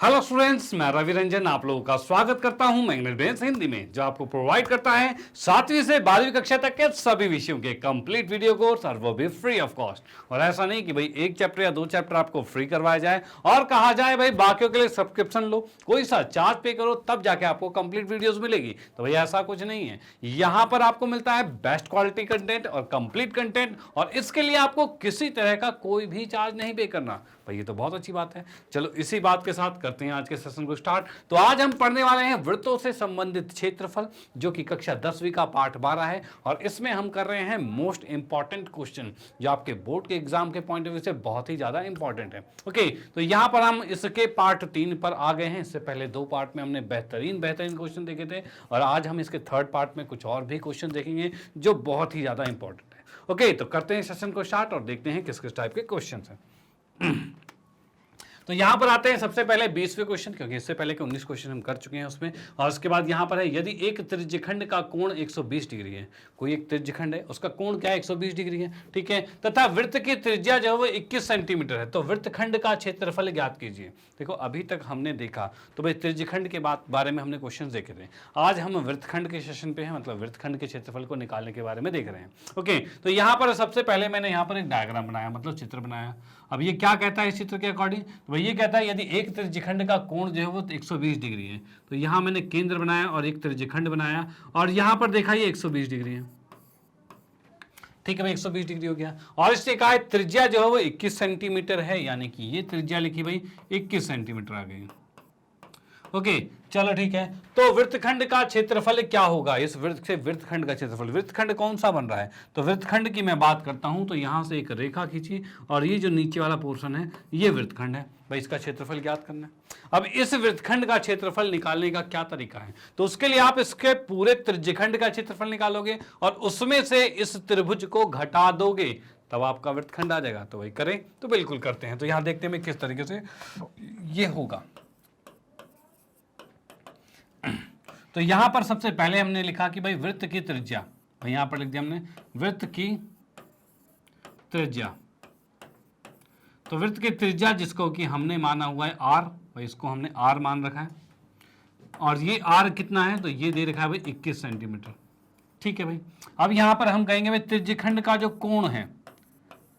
Hello students, मैं रवि रंजन आप लोगों का स्वागत करता हूं मैग्नेट ब्रेन्स हिंदी में, जो आपको प्रोवाइड करता है 7वीं से 12वीं कक्षा तक के सभी विषयों के कंप्लीट वीडियो कोर्स, और वो भी फ्री ऑफ कॉस्ट। और ऐसा नहीं कि भाई एक चैप्टर या 2 चैप्टर आपको फ्री करवाया जाए और कहा जाए भाई बाकियों के लिए सब्सक्रिप्शन लो, कोई सा चार्ज पे करो तब जाके आपको कंप्लीट वीडियोस मिलेगी। तो भाई ऐसा कुछ नहीं है, यहां पर आपको मिलता है बेस्ट क्वालिटी कंटेंट और कंप्लीट कंटेंट, और इसके लिए आपको किसी तरह का कोई भी चार्ज नहीं पे करना। भाई ये तो बहुत अच्छी बात है। चलो इसी बात के साथ करते हैं आज के सेशन को स्टार्ट। तो आज हम पढ़ने वाले हैं वृत्तों से संबंधित क्षेत्रफल, जो कि कक्षा 10वीं का पाठ 12 है, और इसमें हम कर रहे हैं मोस्ट इंपॉर्टेंट क्वेश्चन, जो आपके बोर्ड के एग्जाम के पॉइंट ऑफ व्यू से बहुत ही ज्यादा इंपॉर्टेंट है। ओके, तो यहां पर हम इसके पार्ट 3 पर आ गए हैं। इससे पहले 2 पार्ट में हमने बेहतरीन क्वेश्चन देखे थे, और आज हम इसके थर्ड पार्ट में कुछ और भी क्वेश्चन देखेंगे जो बहुत ही ज्यादा इंपॉर्टेंट है। ओके, तो करते हैं सेशन को स्टार्ट और देखते हैं किस किस टाइप के क्वेश्चन हैं। तो यहां पर आते हैं सबसे पहले 20वें क्वेश्चन, क्योंकि इससे पहले के 19 क्वेश्चन हम कर चुके हैं उसमें। और उसके बाद यहां पर है, यदि एक त्रिज्यखंड का कोण 120 डिग्री है, कोई एक त्रिज्यखंड है उसका कोण क्या है 120 डिग्री है, ठीक है, तथा वृत्त की त्रिज्या जो है वो 21 सेंटीमीटर है, तो वृत्तखंड का क्षेत्रफल ज्ञात कीजिए। देखो अभी तक हमने देखा तो भाई त्रिज्यखंड के बारे में हमने क्वेश्चन देखे थे। आज हम वृत्तखंड के सेशन पे हैं, मतलब वृत्तखंड के क्षेत्रफल को निकालने के बारे में देख रहे हैं। ओके, तो यहां पर सबसे पहले मैंने यहां पर एक डायग्राम बनाया, मतलब चित्र बनाया। अब ये क्या कहता है इस चित्र के अकॉर्डिंग, तो ये कहता है यदि एक त्रिज्यखंड का कोण जो है वो 120 डिग्री है, तो यहां मैंने केंद्र बनाया और एक त्रिज्यखंड बनाया, और यहां पर देखा ये 120 डिग्री है, ठीक है भाई 120 डिग्री हो गया। और इससे कहा है त्रिज्या जो है वो 21 सेंटीमीटर है, यानी कि ये त्रिज्या लिखी भाई 21 सेंटीमीटर आ गई। ओके, चलो ठीक है। तो वृत्तखंड का क्षेत्रफल क्या होगा, इस वृत्त से वृत्तखंड का क्षेत्रफल, वृत्तखंड कौन सा बन रहा है, तो वृत्तखंड की मैं बात करता हूं तो यहां से एक रेखा खींची, और ये जो नीचे वाला पोर्शन है ये वृत्तखंड है। भाई इसका क्षेत्रफल ज्ञात करना है। अब इस वृत्तखंड का क्षेत्रफल निकालने का क्या तरीका है, तो उसके लिए आप इसके पूरे त्रिज्यखंड का क्षेत्रफल निकालोगे और उसमें से इस त्रिभुज को घटा दोगे, तब आपका वृत्तखंड आ जाएगा। तो वही करें, तो बिल्कुल करते हैं। तो यहां देखते हैं किस तरीके से ये होगा। तो यहां पर सबसे पहले हमने लिखा कि भाई वृत्त की त्रिज्या, भाई यहां पर लिख दिया हमने वृत्त की त्रिज्या। तो वृत्त की त्रिज्या जिसको कि हमने माना हुआ है आर, भाई इसको हमने आर मान रखा है, और ये आर कितना है, तो ये दे रखा है भाई 21 सेंटीमीटर, ठीक है भाई। अब यहां पर हम कहेंगे भाई त्रिज्यखंड का जो कोण है,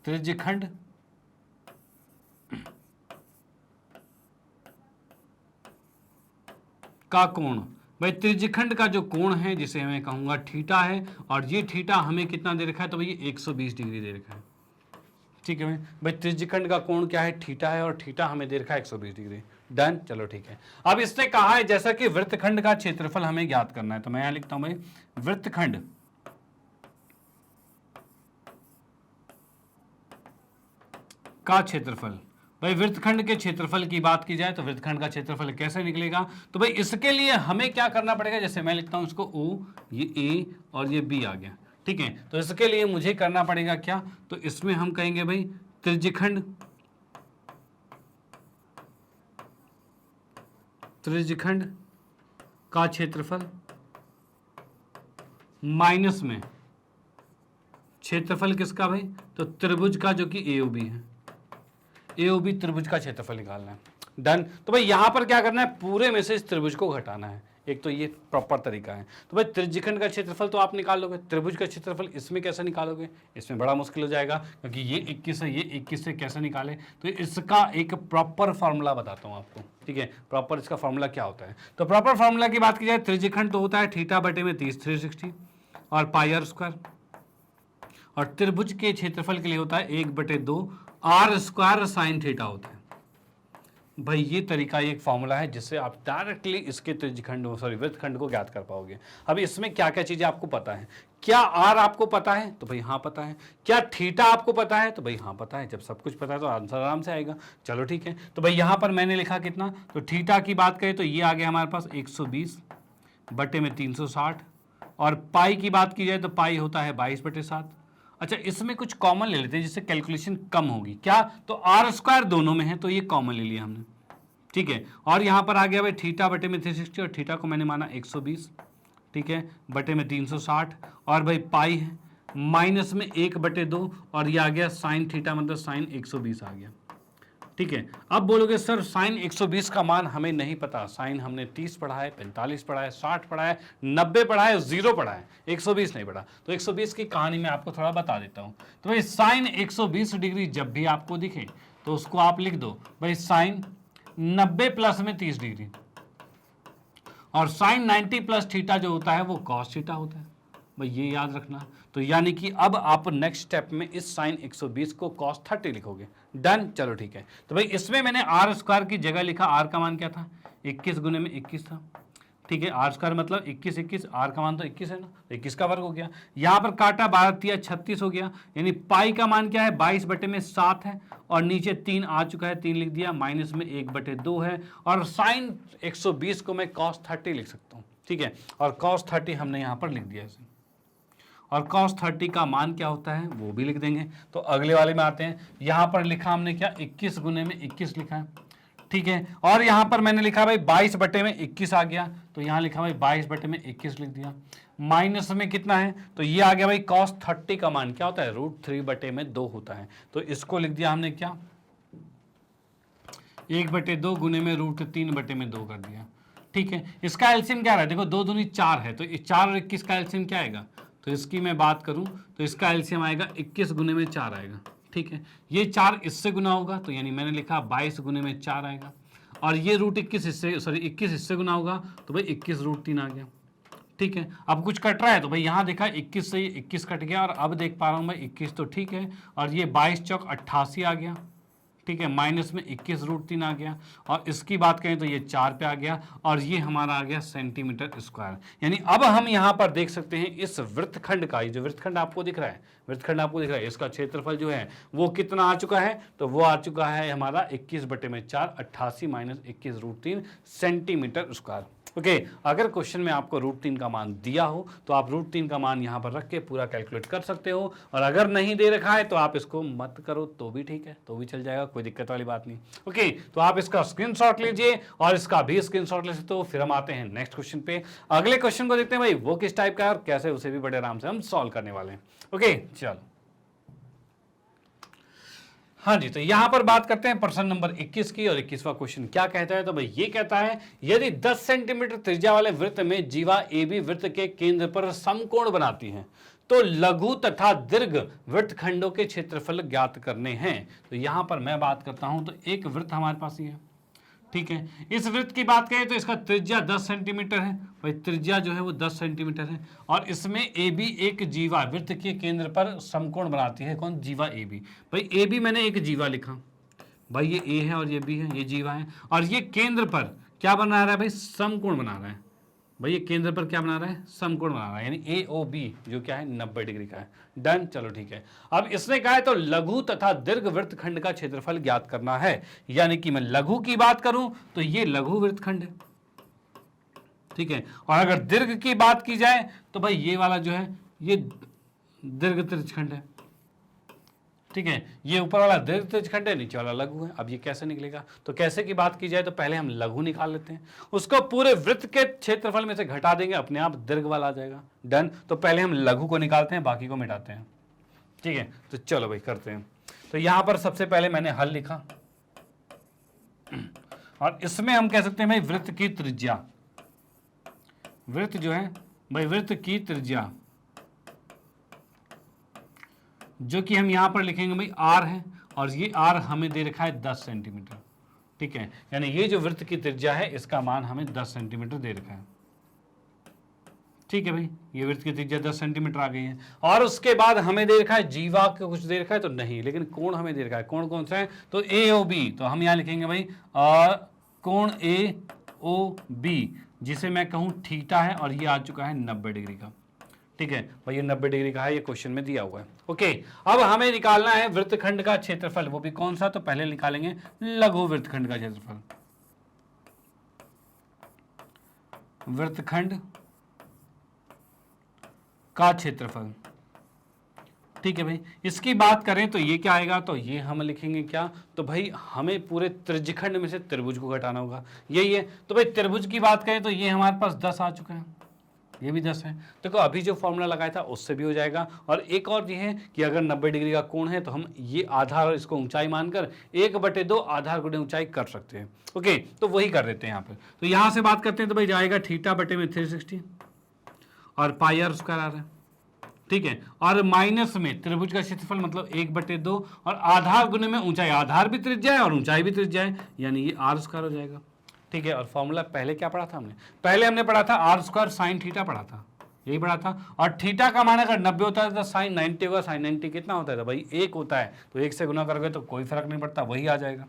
त्रिज्यखंड का कोण, भाई त्रिज्यखंड का जो कोण है जिसे मैं कहूंगा थीटा है, और ये थीटा हमें कितना दे रखा है, तो भाई 120 डिग्री दे रखा है, ठीक है भाई त्रिज्यखंड का कोण क्या है, थीटा है, और थीटा हमें दे रखा है 120 डिग्री। डन, चलो ठीक है। अब इसने कहा है जैसा कि वृत्तखंड का क्षेत्रफल हमें ज्ञात करना है, तो मैं यहां लिखता हूं भाई वृत्तखंड का क्षेत्रफल। भाई वृत्तखंड के क्षेत्रफल की बात की जाए तो वृत्तखंड का क्षेत्रफल कैसे निकलेगा, तो भाई इसके लिए हमें क्या करना पड़ेगा, जैसे मैं लिखता हूं इसको O, ये A और ये B आ गया, ठीक है। तो इसके लिए मुझे करना पड़ेगा क्या, तो इसमें हम कहेंगे भाई त्रिज्यखंड का क्षेत्रफल माइनस में क्षेत्रफल किसका भाई, तो त्रिभुज का जो कि AOB है, AOB त्रिभुज का क्षेत्रफल निकालना है। डन। तो भाई यहां पर क्या करना है, पूरे में से इस त्रिभुज को घटाना है। एक तो ये प्रॉपर तरीका है। तो भाई त्रिज्यखंड का क्षेत्रफल तो आप निकाल लोगे, त्रिभुज का क्षेत्रफल इसमें कैसे निकालोगे, इसमें बड़ा मुश्किल हो जाएगा, क्योंकि ये 21 है, ये 21 से कैसे निकाले, तो इसका एक प्रॉपर फॉर्मूला बताता हूं आपको, ठीक है। प्रॉपर इसका फॉर्मूला क्या होता है, तो प्रॉपर फॉर्मूला की बात की जाए, त्रिज्यखंड तो होता है थीटा बटे में 30 360 और पाई आर स्क्वायर, और त्रिभुज के क्षेत्रफल के लिए होता है 1/2 आर स्क्वायर साइन थीटा होता है। भाई ये तरीका, एक फॉर्मूला है जिससे आप डायरेक्टली इसके वृत्तखंड को ज्ञात कर पाओगे। अब इसमें क्या क्या चीजें आपको पता है, क्या आर आपको पता है, तो भाई हाँ पता है, क्या थीटा आपको पता है, तो भाई हाँ पता है। जब सब कुछ पता है तो आंसर आराम से आएगा। चलो ठीक है, तो भाई यहां पर मैंने लिखा कितना, तो थीटा की बात करें तो ये आ गया हमारे पास 120 बटे में 360, और पाई की बात की जाए तो पाई होता है 22/7। अच्छा, इसमें कुछ कॉमन ले लेते हैं जिससे कैलकुलेशन कम होगी, क्या, तो आर स्क्वायर दोनों में है तो ये कॉमन ले लिया हमने, ठीक है। और यहां पर आ गया भाई थीटा बटे में 360, और थीटा को मैंने माना 120, ठीक है, बटे में 360, और भाई पाई है माइनस में 1/2, और ये आ गया साइन थीटा, मतलब साइन 120 आ गया, ठीक है। अब बोलोगे सर साइन 120 का मान हमें नहीं पता, साइन हमने 30 पढ़ा है, 45 पढ़ा है, 60 पढ़ा है, 90 पढ़ा है, 0 पढ़ा है, 120 नहीं पढ़ा। तो 120 की कहानी मैं आपको थोड़ा बता देता हूं। तो भाई साइन 120 डिग्री जब भी आपको दिखे तो उसको आप लिख दो भाई साइन 90 प्लस में 30 डिग्री, और साइन 90 प्लस थीटा जो होता है वो कॉस थीटा होता है, भाई ये याद रखना। तो यानी कि अब आप नेक्स्ट स्टेप में इस साइन 120 को cos 30 लिखोगे। डन, चलो ठीक है। तो भाई इसमें मैंने आर स्क्वायर की जगह लिखा, आर का मान क्या था 21 गुने में 21 था, ठीक है। आर स्क्वायर मतलब 21, आर का मान तो 21 है ना, तो 21 का वर्ग हो गया। यहाँ पर काटा 12 36 हो गया, यानी पाई का मान क्या है 22/7 है, और नीचे 3 आ चुका है, 3 लिख दिया, माइनस में 1/2 है, और साइन 120 को मैं cos 30 लिख सकता हूँ, ठीक है। और cos 30 हमने यहाँ पर लिख दिया इसे, और cos 30 का मान क्या होता है वो भी लिख देंगे। तो अगले वाले में आते हैं। यहां पर लिखा हमने क्या 21 गुने में 21 लिखा है, ठीक है। और यहां पर मैंने लिखा भाई 22/21 आ गया, तो यहां लिखा भाई 22/21 लिख दिया। माइनस में कितना है, तो ये आ गया भाई cos 30 का मान क्या होता है √3/2 होता है, तो इसको लिख दिया हमने क्या 1/2 गुने में √3/2 कर दिया, ठीक है। इसका एलसीएम क्या रहा है, देखो 2 दूनी 4 है, तो 4 और 21 का एलसीएम क्या आएगा, तो इसकी मैं बात करूं तो इसका एलसीएम आएगा 21 गुने में 4 आएगा, ठीक है। ये 4 इससे गुना होगा, तो यानी मैंने लिखा 22 गुने में 4 आएगा, और ये √21 इससे, सॉरी 21 इससे गुना होगा, तो भाई 21 √3 आ गया, ठीक है। अब कुछ कट रहा है, तो भाई यहाँ देखा 21 से 21 कट गया, और अब देख पा रहा हूँ मैं 21 तो ठीक है, और ये 22 चौक 88 आ गया, ठीक है, माइनस में 21 √3 आ गया, और इसकी बात करें तो ये 4 पे आ गया, और ये हमारा आ गया सेंटीमीटर स्क्वायर। यानी अब हम यहाँ पर देख सकते हैं इस वृत्तखंड का, ये जो वृत्तखंड आपको दिख रहा है, वृत्तखंड आपको दिख रहा है, इसका क्षेत्रफल जो है वो कितना आ चुका है, तो वो आ चुका है हमारा 21/4, 88 माइनस 21 √3 सेंटीमीटर स्क्वायर। ओके, अगर क्वेश्चन में आपको √3 का मान दिया हो तो आप √3 का मान यहाँ पर रख के पूरा कैलकुलेट कर सकते हो, और अगर नहीं दे रखा है तो आप इसको मत करो तो भी ठीक है, तो भी चल जाएगा, कोई दिक्कत वाली बात नहीं। ओके, तो आप इसका स्क्रीनशॉट लीजिए और इसका भी स्क्रीनशॉट ले सकते हो। फिर हम आते हैं नेक्स्ट क्वेश्चन पे। अगले क्वेश्चन को देखते हैं भाई वो किस टाइप का है और कैसे उसे भी बड़े आराम से हम सॉल्व करने वाले हैं। ओके चलो, हाँ जी, तो यहां पर बात करते हैं प्रश्न नंबर 21 की, और 21वां क्वेश्चन क्या कहता है, तो भाई ये कहता है यदि 10 सेंटीमीटर त्रिज्या वाले वृत्त में जीवा AB वृत्त के केंद्र पर समकोण बनाती है तो लघु तथा दीर्घ वृत्तखंडों के क्षेत्रफल ज्ञात करने हैं। तो यहां पर मैं बात करता हूं, तो एक वृत्त हमारे पास ही है, ठीक है। इस वृत्त की बात करें तो इसका त्रिज्या 10 सेंटीमीटर है, भाई त्रिज्या जो है वो 10 सेंटीमीटर है, और इसमें AB एक जीवा वृत्त के केंद्र पर समकोण बनाती है। कौन, जीवा AB। भाई AB मैंने एक जीवा लिखा, भाई ये A है और ये B है, ये जीवा है, और ये केंद्र पर क्या बना रहा है भाई, समकोण बना रहा है। भाई ये केंद्र पर क्या बना रहा है, समकोण बना रहा है, यानी AOB जो क्या है 90 डिग्री का है। डन, चलो ठीक है। अब इसने कहा है तो लघु तथा दीर्घ वृत्तखंड का क्षेत्रफल ज्ञात करना है, यानी कि मैं लघु की बात करूं तो ये लघु वृत्तखंड है, ठीक है। और अगर दीर्घ की बात की जाए तो भाई ये वाला जो है ये दीर्घ त्रिज्यखंड है, ठीक है। ये ऊपर वाला दीर्घ त्रिज्यखंड है, नीचे वाला लघु है। अब ये कैसे निकलेगा, तो कैसे की बात की जाए तो पहले हम लघु निकाल लेते हैं, उसको पूरे वृत्त के क्षेत्रफल में से घटा देंगे, अपने आप दीर्घ वाला आ जाएगा। डन, तो पहले हम लघु को निकालते हैं, बाकी को मिटाते हैं, ठीक है। तो चलो भाई करते हैं। तो यहां पर सबसे पहले मैंने हल लिखा, और इसमें हम कह सकते हैं भाई वृत्त की त्रिज्या, वृत्त जो है भाई वृत्त की त्रिज्या जो कि हम यहां पर लिखेंगे भाई R है, और ये R हमें दे रखा है 10 सेंटीमीटर, ठीक है। यानी ये जो वृत्त की त्रिज्या है इसका मान हमें 10 सेंटीमीटर दे रखा है, ठीक है भाई। ये वृत्त की त्रिज्या 10 सेंटीमीटर आ गई है, और उसके बाद हमें दे रखा है जीवा को कुछ दे रखा है तो नहीं, लेकिन कोण हमें दे रखा है। कोण कौन सा है, तो AOB, तो हम यहां लिखेंगे भाई कोण AOB जिसे मैं कहूं थीटा है, और ये आ चुका है 90 डिग्री का, ठीक है भाई। ये 90 डिग्री का है, ये क्वेश्चन में दिया हुआ है। ओके, अब हमें निकालना है वृत्तखंड का क्षेत्रफल, वो भी कौन सा, तो पहले निकालेंगे लघु वृत्तखंड का क्षेत्रफल, वृत्तखंड का क्षेत्रफल, ठीक है भाई। इसकी बात करें तो ये क्या आएगा, तो ये हम लिखेंगे क्या, तो भाई हमें पूरे त्रिज्यखंड में से त्रिभुज को घटाना होगा, यही है। तो भाई त्रिभुज की बात करें तो ये हमारे पास 10 आ चुका है, ये भी 10 है। देखो अभी जो फॉर्मूला लगाया था उससे भी हो जाएगा। और एक और ये है कि अगर 90 डिग्री का कोण है तो हम ये आधार और इसको ऊंचाई मानकर 1/2 आधार गुणे ऊंचाई कर सकते हैं। ओके, तो वही कर देते हैं यहाँ पर। तो यहाँ से बात करते हैं तो भाई जाएगा थीटा बटे में 360 और पाई आर स्क्वायर आ रहा है, ठीक है। और माइनस में त्रिभुज का क्षेत्रफल मतलब 1/2 और आधार गुने में ऊंचाई, आधार भी त्रिज्या है और ऊंचाई भी त्रिज्या है, यानी ये आर स्क्वायर हो जाएगा, ठीक है। और फॉर्मूला पहले क्या पढ़ा था हमने? पहले हमने पढ़ा था आर स्क्वायर साइन थीटा पढ़ा था, यही पढ़ा था। और थीटा का मान अगर 90 होता है तो साइन 90 होगा। साइन 90 कितना होता है? तो भाई 1 होता है, तो 1 से गुना करोगे तो कोई फर्क नहीं पड़ता, वही आ जाएगा।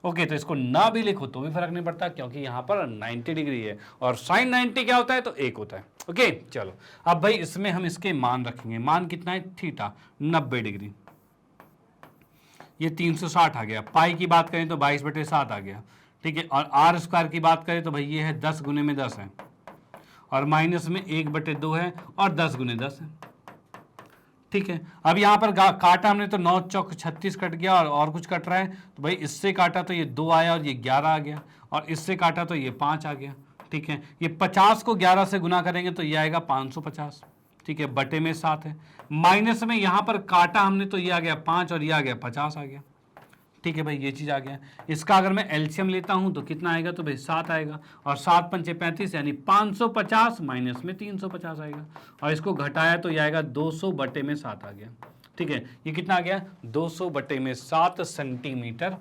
ओके, तो इसको ना भी लिखो तो भी फर्क नहीं पड़ता क्योंकि यहाँ पर 90 डिग्री है और साइन 90 क्या होता है? तो 1 होता है। ओके, चलो अब भाई इसमें हम इसके मान रखेंगे। मान कितना है? थीटा 90 डिग्री, ये 360 आ गया। पाई की बात करें तो 22/7 आ गया, ठीक है। और आर स्क्वायर की बात करें तो भाई ये है 10 गुने में 10 है और माइनस में 1/2 है और 10 गुने 10 है, ठीक है। अब यहाँ पर काटा हमने तो 9 चौक 36 कट गया और कुछ कट रहा है, तो भाई इससे काटा तो ये 2 आया और ये 11 आ गया और इससे काटा तो ये 5 आ गया, ठीक है। ये 50 को 11 से गुना करेंगे तो ये आएगा 550, ठीक है, बटे में 7 है। माइनस में यहाँ पर काटा हमने तो ये आ गया 5 और ये आ गया 50 आ गया, ठीक है भाई, ये चीज़ आ गया। इसका अगर मैं एलसीएम लेता हूं तो कितना आएगा? तो भाई 7 आएगा और 7 पंचे 35 यानी 550 माइनस में 350 आएगा और इसको घटाया तो ये आएगा 200/7 आ गया, ठीक है। ये कितना आ गया? 200/7 सेंटीमीटर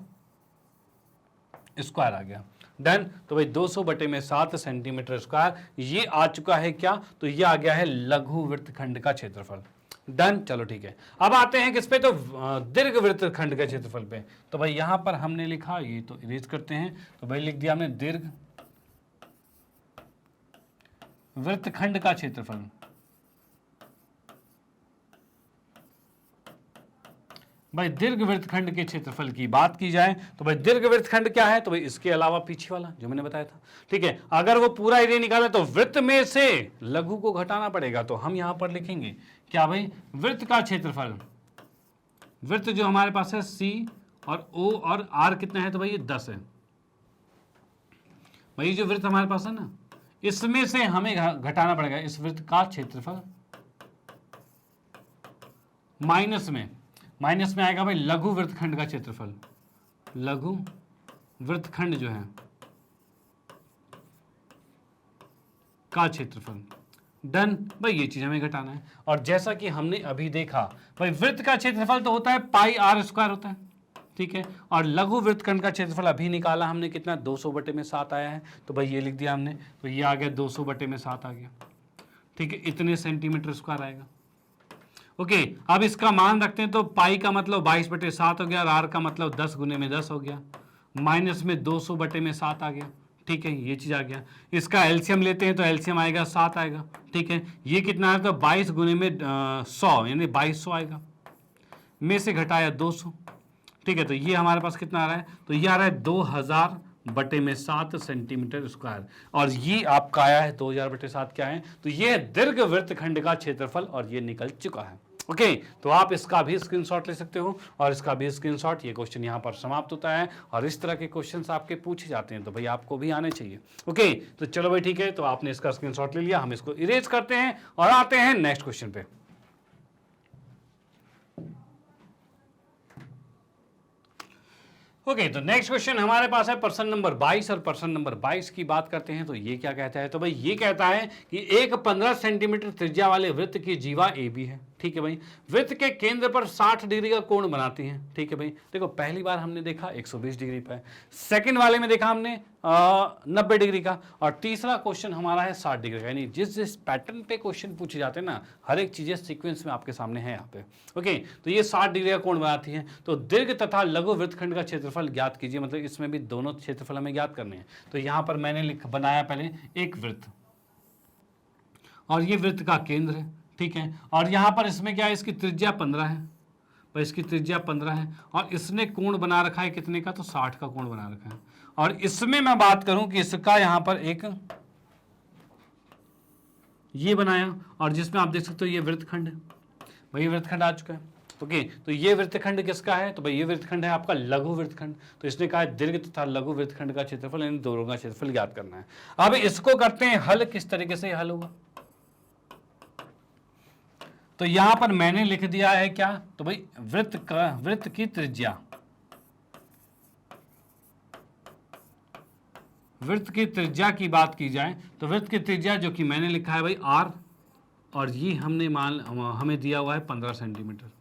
स्क्वायर आ गया। डन। तो भाई 200/7 सेंटीमीटर स्क्वायर ये आ चुका है क्या? तो ये आ गया है लघु वृत्तखंड का क्षेत्रफल। डन, चलो ठीक है। अब आते हैं किस पे? तो दीर्घ वृत्तखंड के क्षेत्रफल पे। तो भाई यहां पर हमने लिखा, ये तो इरेज करते हैं, तो भाई लिख दिया हमने दीर्घ वृत्तखंड का क्षेत्रफल। भाई दीर्घ वृत्तखंड के क्षेत्रफल की बात की जाए तो भाई दीर्घ वृत्तखंड क्या है? तो भाई इसके अलावा पीछे वाला जो मैंने बताया था, ठीक है। अगर वो पूरा एरिया निकाले तो वृत्त में से लघु को घटाना पड़ेगा, तो हम यहां पर लिखेंगे क्या भाई? वृत्त का क्षेत्रफल। वृत्त जो हमारे पास है सी और ओ और आर कितना है? तो भाई ये 10 है। भाई जो वृत्त हमारे पास है ना, इसमें से हमें घटाना पड़ेगा इस वृत्त का क्षेत्रफल। माइनस में आएगा भाई लघु वृत्तखंड का क्षेत्रफल। लघु वृत्तखंड जो है का क्षेत्रफल। डन भाई, ये चीज हमें घटाना है। और जैसा कि हमने अभी देखा भाई वृत्त का क्षेत्रफल तो होता है पाई आर स्क्वायर होता है, ठीक है। और लघु वृत्तखंड का क्षेत्रफल अभी निकाला हमने कितना? 200/7 आया है, तो भाई ये लिख दिया हमने, तो ये आ गया 200/7 आ गया, ठीक है। इतने सेंटीमीटर स्क्वायर आएगा। ओके, अब इसका मान रखते हैं तो पाई का मतलब 22/7 हो गया और आर का मतलब 10 गुने में 10 हो गया, माइनस में 200/7 आ गया, ठीक है। ये चीज आ गया। इसका एलसीएम लेते हैं तो एलसीएम आएगा 7 आएगा, ठीक है। ये कितना है? तो 22 गुने में 100 यानी 2200 आएगा, में से घटाया 200, ठीक है। तो ये हमारे पास कितना आ रहा है? तो ये आ रहा है 2000/7 सेंटीमीटर स्क्वायर और ये आपका आया है 2000/7 क्या है? तो ये दीर्घ वृत्तखंड का क्षेत्रफल और ये निकल चुका है। ओके, तो आप इसका भी स्क्रीनशॉट ले सकते हो और इसका भी स्क्रीनशॉट। ये क्वेश्चन यहाँ पर समाप्त होता है और इस तरह के क्वेश्चंस आपके पूछे जाते हैं तो भाई आपको भी आने चाहिए। ओके, तो चलो भाई ठीक है, तो आपने इसका स्क्रीनशॉट ले लिया, हम इसको इरेज करते हैं और आते हैं नेक्स्ट क्वेश्चन पे। ओके, तो नेक्स्ट क्वेश्चन हमारे पास है प्रश्न नंबर 22 और प्रश्न नंबर 22 की बात करते हैं तो ये क्या कहता है? तो भाई ये कहता है कि एक 15 सेंटीमीटर त्रिज्या वाले वृत्त की जीवा ए बी है, ठीक है भाई। वृत्त के केंद्र पर 60 डिग्री का कोण बनाती है, ठीक है भाई। देखो पहली बार हमने देखा 120 डिग्री पर, सेकंड वाले में देखा हमने 90 डिग्री का और तीसरा क्वेश्चन हमारा है 60 डिग्री का। यानी जिस जिस पैटर्न पे क्वेश्चन पूछे जाते हैं ना, हर एक चीजें सीक्वेंस में आपके सामने है यहाँ पे। ओके, तो ये 60 डिग्री का कोण बनाती है। तो दीर्घ तथा लघु वृत्तखंड का क्षेत्रफल ज्ञात कीजिए, मतलब इसमें भी दोनों क्षेत्रफल हमें ज्ञात करने हैं। तो यहाँ पर मैंने बनाया पहले एक वृत्त और ये वृत्त का केंद्र है, ठीक है। और यहाँ पर इसमें क्या है? इसकी त्रिज्या 15 है, तो इसकी त्रिज्या 15 है और इसने कोण बना रखा है कितने का? तो 60 का कोण बना रखा है। और इसमें मैं बात करूं कि इसका यहाँ पर एक ये बनाया और जिसमें आप देख सकते हो ये वृत्तखंड है, भाई वृत्तखंड आ चुका है। ओके, तो ये वृत्तखंड किसका है? तो भाई ये वृत्तखंड है आपका लघु वृत्तखंड। तो इसने कहा दीर्घ तथा लघु वृत्तखंड का क्षेत्रफल, इन दोनों का क्षेत्रफल ज्ञात करना है। अब इसको करते हैं हल। किस तरीके से हल होगा? तो यहां पर मैंने लिख दिया है क्या, तो भाई वृत्त की त्रिज्या, वृत्त की त्रिज्या की बात की जाए तो वृत्त की त्रिज्या जो कि मैंने लिखा है भाई r, और ये हमें दिया हुआ है 15 सेंटीमीटर।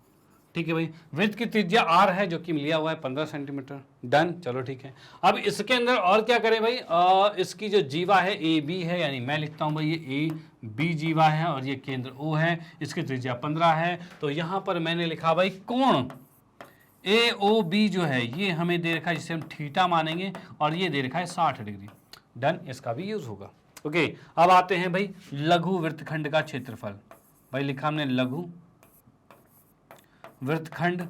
ठीक है भाई, वृत्त की त्रिज्या r है जो कि लिया हुआ है 15 सेंटीमीटर। डन, चलो ठीक है। अब इसके अंदर और क्या करें भाई, इसकी जो जीवा है ए बी है, यानी मैं लिखता हूं भाई ये ए बी जीवा है और ये केंद्र O है, इसकी त्रिज्या 15 है। तो यहां पर मैंने लिखा भाई कोण AOB जो है ये हमें दे रखा है, जिसे हम थीटा मानेंगे, और ये दे रखा है 60 डिग्री। डन, इसका भी यूज होगा। ओके, अब आते हैं भाई लघु वृत्तखंड का क्षेत्रफल। भाई लिखा हमने लघु वृत्तखंड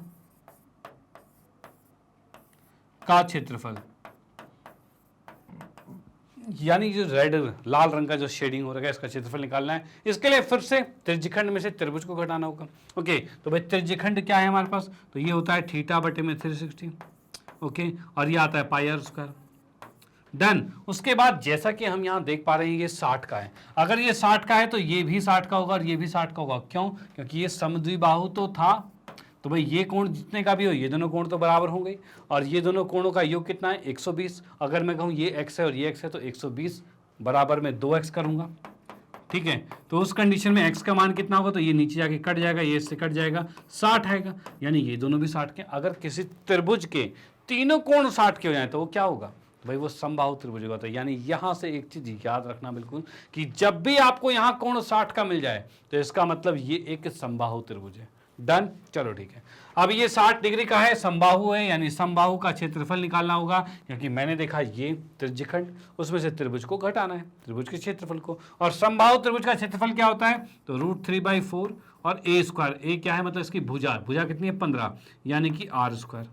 का क्षेत्रफल, यानी जो रेड लाल रंग का जो शेडिंग हो रहा है इसका क्षेत्रफल निकालना है। इसके लिए फिर से त्रिज्यखंड में से त्रिभुज को घटाना होगा। ओके, तो भाई त्रिज्यखंड क्या है हमारे पास, तो ये होता है थीटा बटे में 360। ओके, और ये आता है पाई r स्क्वायर। डन, उसके बाद जैसा कि हम यहाँ देख पा रहे हैं ये 60 का है, अगर ये 60 का है तो ये भी 60 का होगा और ये भी 60 का होगा। क्यों, क्योंकि ये समद्विबाहु तो था, तो भाई ये कोण जितने का भी हो ये दोनों कोण तो बराबर होंगे, और ये दोनों कोणों का योग कितना है 120। अगर मैं कहूँ ये x है और ये x है तो 120 बराबर में 2x करूँगा। ठीक है, तो उस कंडीशन में x का मान कितना होगा, तो ये नीचे जाके कट जाएगा, ये इससे कट जाएगा, 60 आएगा, यानी ये दोनों भी 60 के। अगर किसी त्रिभुज के तीनों कोण 60 के हो जाए तो वो क्या होगा, भाई वो समबाहु त्रिभुज होता है। यानी यहां से एक चीज याद रखना बिल्कुल कि जब भी आपको यहां कोण 60 का मिल जाए तो इसका मतलब ये एक समबाहु त्रिभुज है। डन, चलो ठीक है। अब ये 60 डिग्री का है, समबाहु है, यानी समबाहु का क्षेत्रफल निकालना होगा, क्योंकि मैंने देखा ये त्रिज्यखंड, उसमें से त्रिभुज को घटाना है, त्रिभुज के क्षेत्रफल को। और समबाहु त्रिभुज का क्षेत्रफल क्या होता है, तो √3/4 और a स्क्वायर। ए क्या है, मतलब इसकी भुजा, भुजा कितनी है 15, यानी कि r स्क्वायर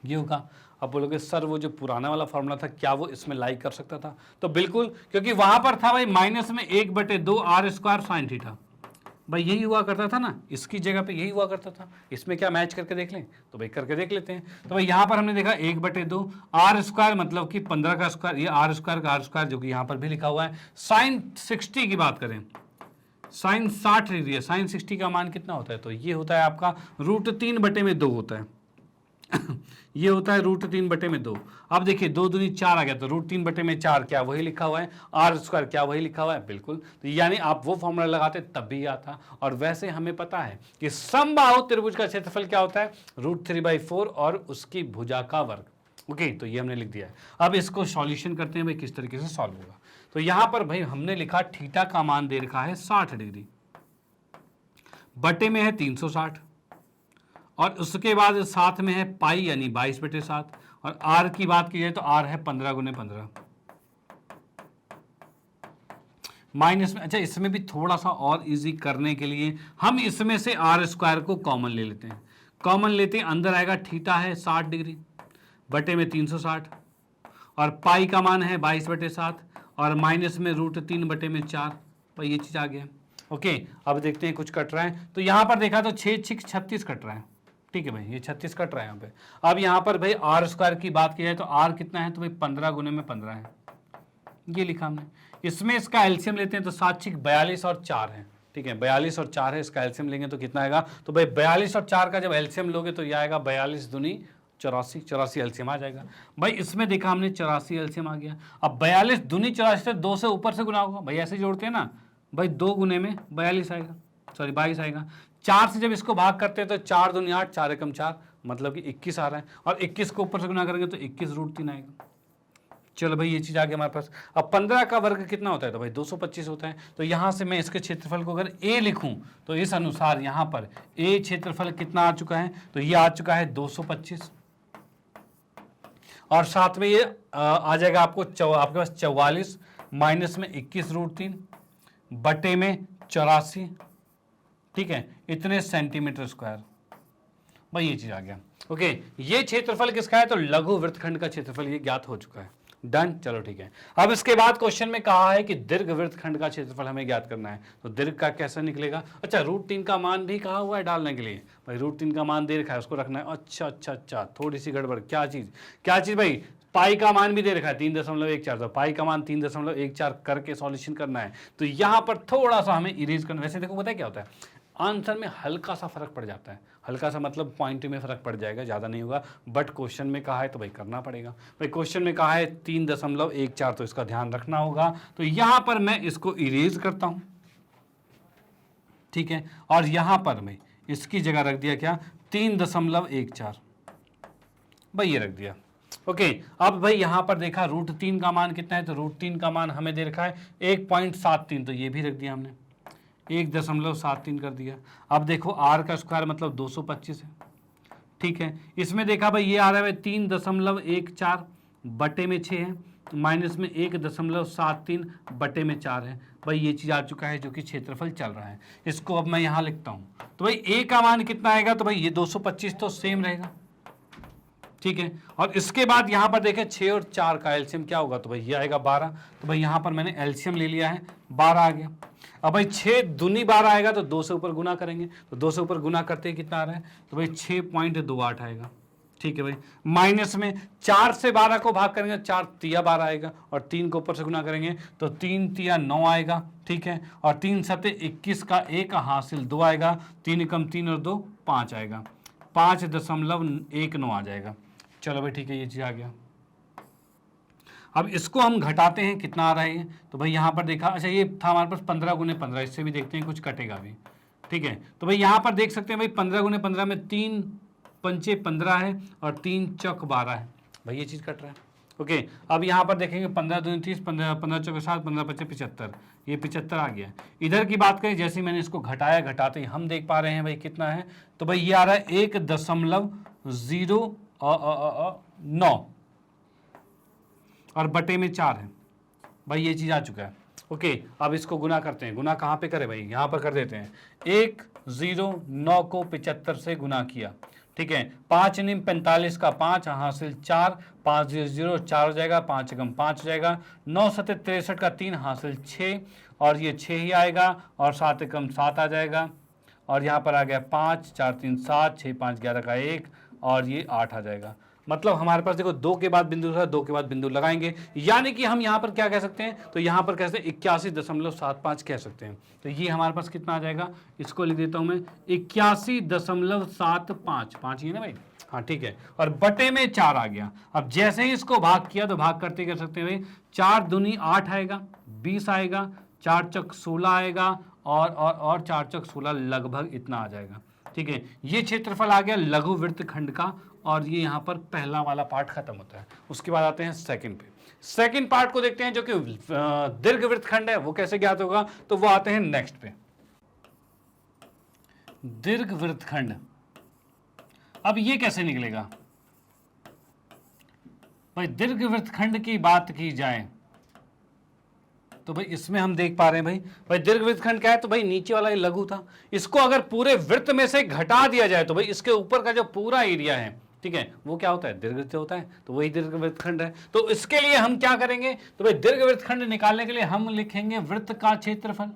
ये होगा। अब बोलोगे सर वो जो पुराना वाला फॉर्मूला था क्या वो इसमें लाई कर सकता था, तो बिल्कुल, क्योंकि वहां पर था भाई माइनस में 1/2 r स्क्वायर साइन थीटा, भाई यही हुआ करता था ना, इसकी जगह पे यही हुआ करता था। इसमें क्या मैच करके देख लें, तो भाई करके देख लेते हैं। तो भाई यहाँ पर हमने देखा 1/2 r स्क्वायर, मतलब कि 15 का स्क्वायर, ये r स्क्वायर का r स्क्वायर, जो कि यहाँ पर भी लिखा हुआ है। साइन 60 की बात करें, साइन 60 डिग्री है, साइन 60 का मान कितना होता है, तो ये होता है आपका √3/2 होता है ये होता है √3/2। अब देखिए 2 दूनी 4 आ गया, तो √3/4 क्या वही लिखा हुआ है, r स्क्वायर क्या वही लिखा हुआ है, बिल्कुल। तो यानी आप वो फॉर्मूला लगाते तब भी आता। और वैसे हमें पता है कि समबाहु त्रिभुज का क्षेत्रफल क्या होता है, √3/4 और उसकी भुजा का वर्ग। ओके, तो ये हमने लिख दिया है। अब इसको सॉल्यूशन करते हैं भाई किस तरीके से सॉल्व होगा। तो यहां पर भाई हमने लिखा थीटा का मान दे रखा है 60 डिग्री, बटे में है 360, और उसके बाद साथ में है पाई यानी 22/7, और r की बात की जाए तो r है 15 × 15 माइनस में। अच्छा, इसमें भी थोड़ा सा और इजी करने के लिए हम इसमें से r स्क्वायर को कॉमन ले लेते हैं। कॉमन लेते हैं, अंदर आएगा थीटा है 60 डिग्री बटे में 360, और पाई का मान है 22/7, और माइनस में √3/4, भाई ये चीज आ गया। ओके, अब देखते हैं कुछ कट रहा है। तो यहां पर देखा तो 6 6 36 कट रहा है। ठीक है भाई, ये 36 कट रहा है यहाँ पे। अब यहाँ पर भाई r स्क्वायर की बात की जाए तो r कितना है, तो भाई 15 × 15 है, ये लिखा हमने। इसमें इसका एलसीएम लेते हैं तो 7 6 42 और 4 है। ठीक है, 42 और 4 है, इसका एलसीएम लेंगे तो कितना आएगा, तो भाई 42 और 4 का जब एलसीएम लोगे तो ये आएगा 42 दूनी 84, 84 एलसीएम आ जाएगा। भाई इसमें देखा हमने 84 एलसीएम आ गया। अब 42 दूनी 84 से 2 से ऊपर से गुना होगा, भाई ऐसे जोड़ते हैं ना, भाई 2 गुने में 42 आएगा, सॉरी 22 आएगा। 4 से जब इसको भाग करते हैं तो 4 दूनी 8, 4 एकम 4, मतलब कि 21 आ रहा है, और 21 को ऊपर से गुना करेंगे तो 21 √3 आएगा। चलो भाई ये चीज आ गया हमारे पास। अब 15 का वर्ग कितना होता है, तो भाई 225 होता है। तो यहां से मैं इसके क्षेत्रफल को अगर a लिखूं तो इस अनुसार यहां पर a क्षेत्रफल कितना आ चुका है, तो ये आ चुका है 225, और साथ में ये आ जाएगा आपको आपके पास 44 माइनस में 21 √3 बटे में 84, ठीक है, इतने सेंटीमीटर स्क्वायर, भाई ये चीज आ गया। ओके, ये क्षेत्रफल किसका है, तो लघु वृत्तखंड का क्षेत्रफल ये ज्ञात हो चुका है। डन, चलो ठीक है। अब इसके बाद क्वेश्चन में कहा है कि दीर्घ वृत्तखंड का क्षेत्रफल हमें ज्ञात करना है, तो दीर्घ का कैसे निकलेगा। अच्छा, √3 का मान भी कहा हुआ है डालने के लिए, भाई √3 का मान दे रखा है, उसको रखना है। अच्छा अच्छा अच्छा, थोड़ी सी गड़बड़, क्या चीज भाई, पाई का मान भी दे रखा है 3.14, तो पाई का मान 3.14 करके सॉल्यूशन करना है। तो यहां पर थोड़ा सा हमें इरेज करना, वैसे देखो पता है क्या होता है, आंसर में हल्का सा फर्क पड़ जाता है, हल्का सा मतलब पॉइंट में फर्क पड़ जाएगा, ज़्यादा नहीं होगा, बट क्वेश्चन में कहा है तो भाई करना पड़ेगा। भाई क्वेश्चन में कहा है 3.14, तो इसका ध्यान रखना होगा। तो यहाँ पर मैं इसको इरेज करता हूँ, ठीक है, और यहाँ पर मैं इसकी जगह रख दिया क्या, 3.14, भाई ये रख दिया। ओके, अब भाई यहाँ पर देखा √3 का मान कितना है, तो √3 का मान हमें दे रखा है 1.73, तो ये भी रख दिया हमने, 1.73 कर दिया। अब देखो r का स्क्वायर मतलब 225 है, ठीक है। इसमें देखा भाई ये आ रहा है 3.14 बटे में 6 है, माइनस में 1.73 बटे में 4 है। भाई ये चीज़ आ चुका है जो कि क्षेत्रफल चल रहा है। इसको अब मैं यहाँ लिखता हूँ, तो भाई a का मान कितना आएगा, तो भाई ये 225 तो सेम रहेगा, ठीक है। और इसके बाद यहाँ पर देखें 6 और 4 का एलसीएम क्या होगा, तो भाई ये आएगा 12, तो भाई यहाँ पर मैंने एलसीएम ले लिया है, 12 आ गया। अब भाई 6 दूनी 12 आएगा तो 2 से ऊपर गुना करेंगे, तो 2 से ऊपर गुना करते ही कितना आ रहा है, तो भाई 6.28 आएगा, ठीक है भाई। माइनस में 4 से 12 को भाग करेंगे, 4 तिया 12 आएगा, और 3 को ऊपर से गुना करेंगे तो 3 तिया 9 आएगा, ठीक है। और 3 सते 21 का 1 हासिल 2 आएगा, 3 एकम 3 और 2 5 आएगा, 5.19 आ जाएगा। चलो भाई ठीक है, ये चीज़ आ गया। अब इसको हम घटाते हैं, कितना आ रहा है, तो भाई यहाँ पर देखा, अच्छा ये था हमारे पास 15 गुने 15, इससे भी देखते हैं कुछ कटेगा भी, ठीक है। तो भाई यहाँ पर देख सकते हैं भाई 15 गुने 15 में 3 पंचे 15 है और 3 चौक 12 है, भाई ये चीज़ कट रहा है। ओके, अब यहाँ पर देखेंगे 15 दूनी 30, 15 चौक 7, 15 पच्चे 75, ये 75 आ गया। इधर की बात करें, जैसे मैंने इसको घटाया, घटाते ही हम देख पा रहे हैं भाई कितना है, तो भाई ये आ रहा है 1.09 और बटे में 4 है, भाई ये चीज़ आ चुका है। ओके, अब इसको गुना करते हैं, गुना कहाँ पे करें भाई, यहाँ पर कर देते हैं। 109 को 75 से गुना किया, ठीक है। 5 निम 45 का 5 हासिल 4, 5 0 4 हो जाएगा, 5 एकम 5 हो जाएगा, 9 सते 63 का 3 हासिल 6, और ये 6 ही आएगा, और 7 एकम 7 आ जाएगा, और यहाँ पर आ गया 5 4 3 7, 6 5 11 का 1, और ये 8 आ जाएगा। मतलब हमारे पास देखो 2 के बाद बिंदु था, 2 के बाद बिंदु लगाएंगे, यानी कि हम यहाँ पर क्या कह सकते हैं, तो यहाँ पर कैसे 81.75 कह सकते हैं। तो ये हमारे पास कितना आ जाएगा, इसको लिख देता हूँ मैं 81.75, 5 ही ना भाई, हाँ ठीक है, और बटे में 4 आ गया। अब जैसे ही इसको भाग किया तो भाग करते कर सकते हैं भाई, 4 दूनी 8 आएगा, 20 आएगा, 4 चौक 16 आएगा, और 4 चौक 16 लगभग इतना आ जाएगा, ठीक है। ये क्षेत्रफल आ गया लघु वृत्त खंड का, और ये यहाँ पर पहला वाला पार्ट खत्म होता है। उसके बाद आते हैं सेकंड पे, सेकंड पार्ट को देखते हैं जो कि दीर्घ वृत्त खंड है, वो कैसे ज्ञात होगा, तो वो आते हैं नेक्स्ट पे, दीर्घ वृत्त खंड। अब ये कैसे निकलेगा भाई, दीर्घ वृत्त खंड की बात की जाए तो भाई इसमें हम देख पा रहे हैं भाई दीर्घ वृत्त खंड क्या है, तो भाई नीचे वाला ये लघु था, इसको अगर पूरे वृत्त में से घटा दिया जाए तो भाई इसके ऊपर का जो पूरा एरिया है, ठीक है, वो क्या होता है, दीर्घवृत्त होता है, तो वही दीर्घ वृत्त खंड है। तो इसके लिए हम क्या करेंगे, तो भाई दीर्घ वृत्त खंड निकालने के लिए हम लिखेंगे वृत्त का क्षेत्रफल,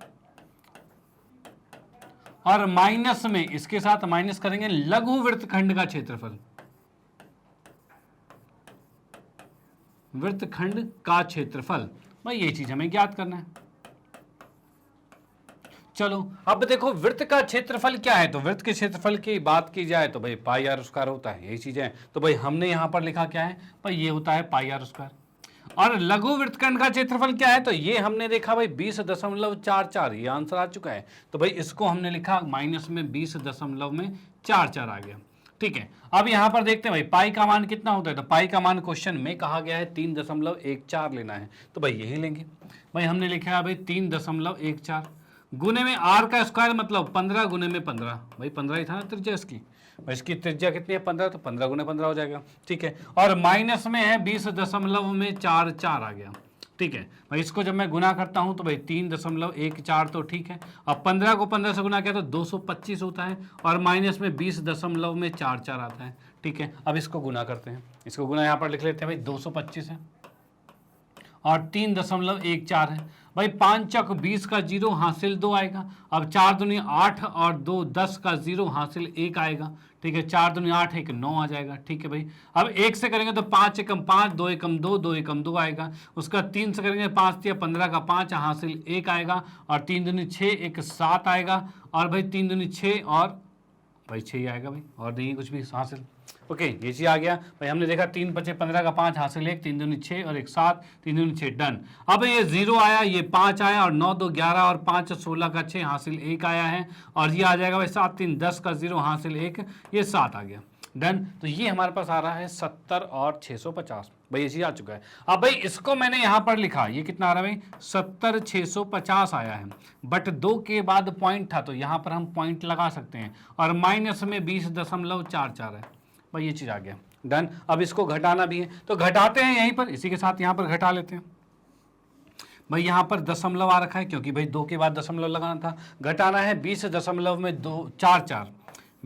और माइनस में इसके साथ माइनस करेंगे लघु वृत्त खंड का क्षेत्रफल, वृत्त खंड का क्षेत्रफल, भाई ये चीज हमें ज्ञात करना है। चलो अब देखो वृत्त का क्षेत्रफल क्या है, तो वृत्त के क्षेत्रफल की बात की जाए तो भाई पाई आर स्क्वायर होता है, यही चीज है। तो भाई हमने यहां पर लिखा क्या है भाई, ये होता है पाई आर स्क्वायर। और लघु वृत्तखंड का क्षेत्रफल क्या है, तो ये हमने देखा भाई 20.44, ये आंसर आ चुका है। तो भाई इसको हमने लिखा माइनस में 20.44 आ गया, ठीक है। अब यहां पर देखते हैं भाई पाई का मान कितना होता है, तो पाई का मान क्वेश्चन में कहा गया है 3.14 लेना है, तो भाई यही लेंगे। भाई हमने लिखा है भाई 3.14 गुने में आर का स्क्वायर मतलब 15 गुने में 15, भाई 15 ही था ना त्रिज्या इसकी, भाई इसकी त्रिज्या कितनी है 15, तो 15 गुने 15 हो जाएगा, ठीक है। और माइनस में है 20.44 आ गया, ठीक है। भाई इसको जब मैं गुना करता हूं तो भाई 3.14 तो ठीक है। अब 15 को 15 से गुना किया तो 225 होता है, और माइनस में 20.44 आता है, ठीक है। अब इसको गुना करते हैं, इसको गुना यहाँ पर लिख लेते हैं भाई 225 है और 3.14 है। भाई 5 चौक 20 का 0 हासिल 2 आएगा। अब 4 दूनी 8 और 2 10 का 0 हासिल 1 आएगा, ठीक है, 4 दूनी 8, 1 9 आ जाएगा। ठीक है भाई, अब 1 से करेंगे तो 5 एकम 5, 2 एकम 2, 2 एकम 2 आएगा। उसका 3 से करेंगे 5 तिया 15 का 5 हासिल 1 आएगा, और 3 दूनी 6, 1 7 आएगा, और भाई 3 दूनी 6 और भाई 6 ही आएगा भाई, और नहीं कुछ भी हासिल। ओके, ये चीज आ गया भाई। हमने देखा 3 बचे 15 का 5 हासिल 1, 3 दूनी 6 और 1 7, 3 दूनी 6 डन। अब ये 0 आया, ये 5 आया, और 9 2 11 और 5 16 का 6 हासिल 1 आया है, और ये आ जाएगा भाई 7 3 10 का 0 हासिल 1, ये 7 आ गया। डन। तो ये हमारे पास आ रहा है 70 और 650 भाई, ये चीज आ चुका है। अब भाई इसको मैंने यहां पर लिखा, ये कितना आ रहा है भाई 70 650 आया है, बट 2 के बाद पॉइंट था तो यहां पर हम पॉइंट लगा सकते हैं, और माइनस में 20.44 है भाई, ये चीज आ गया। डन। अब इसको घटाना भी है तो घटाते हैं यहीं पर, इसी के साथ यहां पर घटा लेते हैं भाई। यहां पर दशमलव आ रखा है क्योंकि भाई 2 के बाद दशमलव लगाना था। घटाना है 20.44,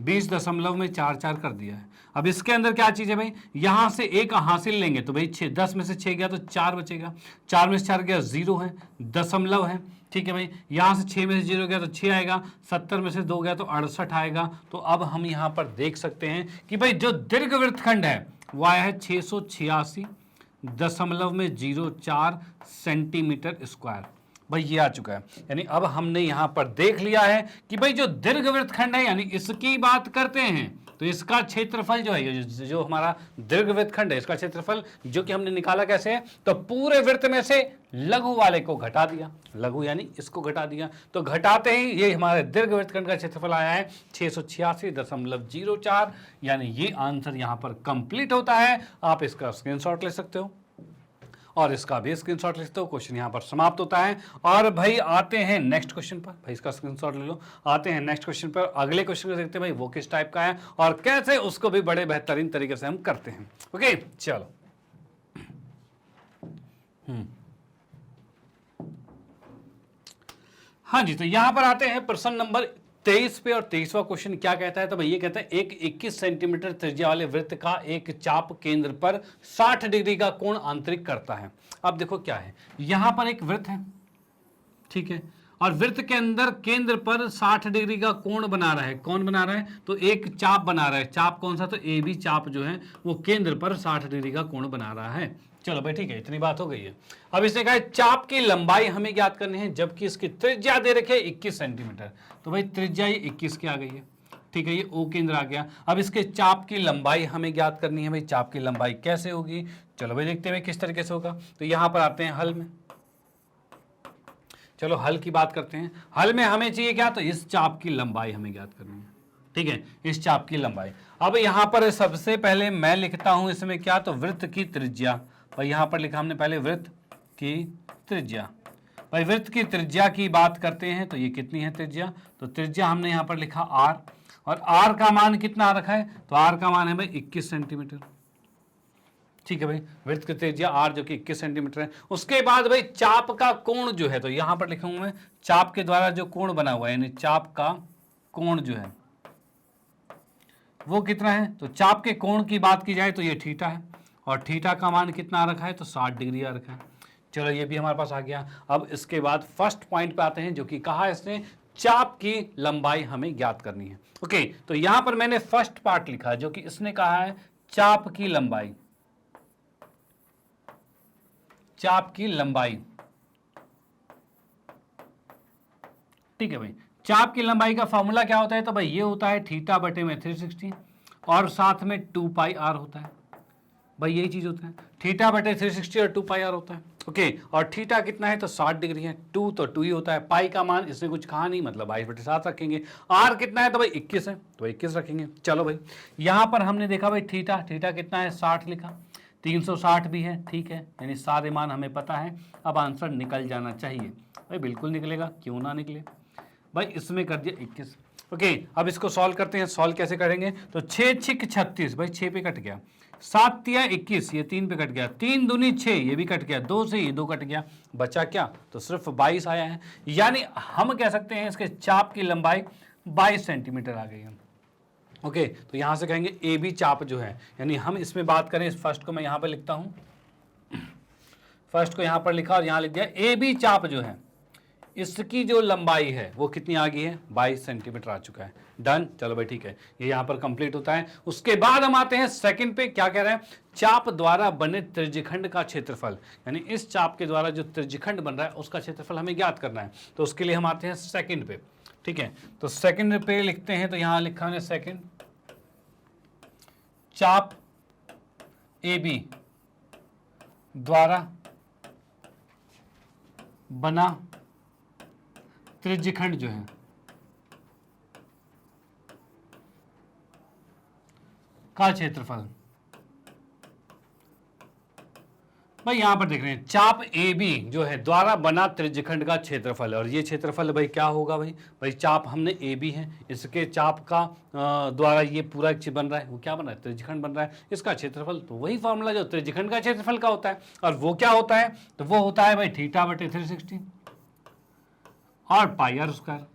20.44 कर दिया है। अब इसके अंदर क्या चीज है भाई, यहां से एक हासिल लेंगे तो भाई 6, 10 में से 6 गया तो 4 बचेगा, 4 में से 4 गया 0 है, दशमलव है। ठीक है भाई, यहां से 6 में से 0 गया तो 6 आएगा, 70 में से 2 गया तो 68 आएगा। तो अब हम यहां पर देख सकते हैं कि भाई जो दीर्घवृत्तखंड है वो आया है 686.04 सेंटीमीटर स्क्वायर भाई, ये आ चुका है। यानी अब हमने यहां पर देख लिया है कि भाई जो दीर्घवृत्तखंड है, यानी इसकी बात करते हैं तो इसका क्षेत्रफल जो है, जो हमारा दीर्घवृत्तखंड है, इसका क्षेत्रफल जो कि हमने निकाला कैसे है, तो पूरे वृत्त में से लघु वाले को घटा दिया, लघु यानी इसको घटा दिया, तो घटाते ही ये हमारे दीर्घवृत्तखंड का क्षेत्रफल आया है 686.04, यानी ये आंसर यहां पर कंप्लीट होता है। आप इसका स्क्रीनशॉट ले सकते हो और इसका भी स्क्रीनशॉट ले सकते हो। क्वेश्चन यहां पर समाप्त होता है। और भाई आते हैं नेक्स्ट क्वेश्चन पर, भाई इसका स्क्रीनशॉट ले लो। आते हैं नेक्स्ट क्वेश्चन पर, अगले क्वेश्चन को देखते हैं भाई वो किस टाइप का है और कैसे उसको भी बड़े बेहतरीन तरीके से हम करते हैं। ओके चलो। हाँ जी, तो यहां पर आते हैं प्रश्न नंबर 23 पे, और 23वां क्वेश्चन क्या कहता है, तो भाई ये कहता है एक 21 सेंटीमीटर त्रिज्या वाले वृत्त का एक चाप केंद्र पर 60 डिग्री का कोण आंतरिक करता है। अब देखो क्या है, यहां पर एक वृत्त है, ठीक है, और वृत्त के अंदर केंद्र पर 60 डिग्री का कोण बना रहा है। कौन बना रहा है, तो एक चाप बना रहा है। चाप कौन सा, तो ए बी चाप जो है वो केंद्र पर 60 डिग्री का कोण बना रहा है। चलो भाई ठीक है, इतनी बात हो गई है। अब इसने कहा चाप की लंबाई हमें ज्ञात करनी है, जबकि इसकी त्रिज्या दे रखे 21 सेंटीमीटर। तो भाई त्रिज्या ये 21 की आ गई है, ठीक है, ये ओ केंद्र आ गया। अब इसके चाप की लंबाई हमें ज्ञात करनी है। भाई चाप की लंबाई कैसे होगी, चलो भाई देखते हैं किस तरीके से होगा। तो यहां पर आते हैं हल में, चलो हल की बात करते हैं। हल में हमें चाहिए क्या, तो इस चाप की लंबाई हमें ज्ञात करनी है, ठीक है, इस चाप की लंबाई। अब यहां पर सबसे पहले मैं लिखता हूं इसमें क्या, तो वृत्त की त्रिज्या। और यहां पर लिखा हमने पहले वृत्त की त्रिज्या। भाई वृत्त की त्रिज्या की बात करते हैं तो ये कितनी है त्रिज्या, तो त्रिज्या हमने यहां पर लिखा r, और r का मान कितना आ रखा है, तो r का मान है भाई 21 सेंटीमीटर। ठीक है भाई, वृत्त की त्रिज्या r जो कि 21 सेंटीमीटर है। उसके बाद भाई चाप का कोण जो है, तो यहां पर लिखूंगा मैं चाप के द्वारा जो कोण बना हुआ है, यानी चाप का कोण जो है वो कितना है, तो चाप के कोण की बात की जाए तो ये थीटा है, और थीटा का मान कितना आ रखा है, तो 60 डिग्री आ रखा है। चलो ये भी हमारे पास आ गया। अब इसके बाद फर्स्ट पॉइंट पे आते हैं, जो कि कहा इसने चाप की लंबाई हमें ज्ञात करनी है। ओके, तो यहां पर मैंने फर्स्ट पार्ट लिखा जो कि इसने कहा है चाप की लंबाई, चाप की लंबाई, ठीक है भाई। चाप की लंबाई का फॉर्मूला क्या होता है, तो भाई ये होता है थीटा बटे में 360, और साथ में 2 पाई आर होता है। भाई यही चीज होता है, थीटा बटे 360 और 2 पाई आर होता है। ओके, और थीटा कितना है, तो 60 डिग्री है, 2 तो 2 ही होता है। पाई का मान इसने कुछ कहा नहीं, मतलब 22/7 रखेंगे। आर कितना है, तो भाई 21 है, तो 21 रखेंगे। चलो भाई, यहां पर हमने देखा भाई थीटा, थीटा कितना है 60 लिखा, 360 भी है, ठीक है, यानी सारे मान हमें पता है। अब आंसर निकल जाना चाहिए भाई, बिल्कुल निकलेगा, क्यों ना निकले भाई। इसमें कर दिया 21। ओके, अब इसको सॉल्व करते हैं। सॉल्व कैसे करेंगे, तो 6 6 36 भाई 6 पे कट गया, 7 तिया 21 ये 3 पे कट गया, 3 दूनी 6 ये भी कट गया, 2 से ये 2 कट गया, बचा क्या, तो सिर्फ 22 आया है। यानी हम कह सकते हैं इसके चाप की लंबाई 22 सेंटीमीटर आ गई है। ओके, तो यहां से कहेंगे ए बी चाप जो है, यानी हम इसमें बात करें, इस फर्स्ट को मैं यहां पर लिखता हूं, फर्स्ट को यहां पर लिखा और यहां लिख दिया ए बी चाप जो है इसकी जो लंबाई है वो कितनी आ गई है, 22 सेंटीमीटर आ चुका है। डन, चलो भाई ठीक है, ये यहां पर कंप्लीट होता है। उसके बाद हम आते हैं सेकंड पे, क्या कह रहे हैं, चाप द्वारा बने त्रिज्यखंड का क्षेत्रफल, यानी इस चाप के द्वारा जो त्रिज्यखंड बन रहा है उसका क्षेत्रफल हमें ज्ञात करना है। तो उसके लिए हम आते हैं सेकंड पे, ठीक है। तो सेकंड पे लिखते हैं, तो यहां लिखा है सेकंड, चाप AB द्वारा बना त्रिज्यखंड जो है का क्षेत्रफल। भाई यहां पर देख रहे हैं चाप AB जो है द्वारा बना त्रिज्यखंड का क्षेत्रफल, और ये क्षेत्रफल भाई क्या होगा भाई, भाई चाप हमने AB है, इसके चाप का द्वारा ये पूरा एक बन रहा है, वो क्या बन रहा है, त्रिज्यखंड बन रहा है, इसका क्षेत्रफल, तो वही फॉर्मूला जो त्रिज्यखंड का क्षेत्रफल का होता है, और वो क्या होता है, तो वो होता है भाई थीटा बटे 360 और पाई आर स्क्वायर।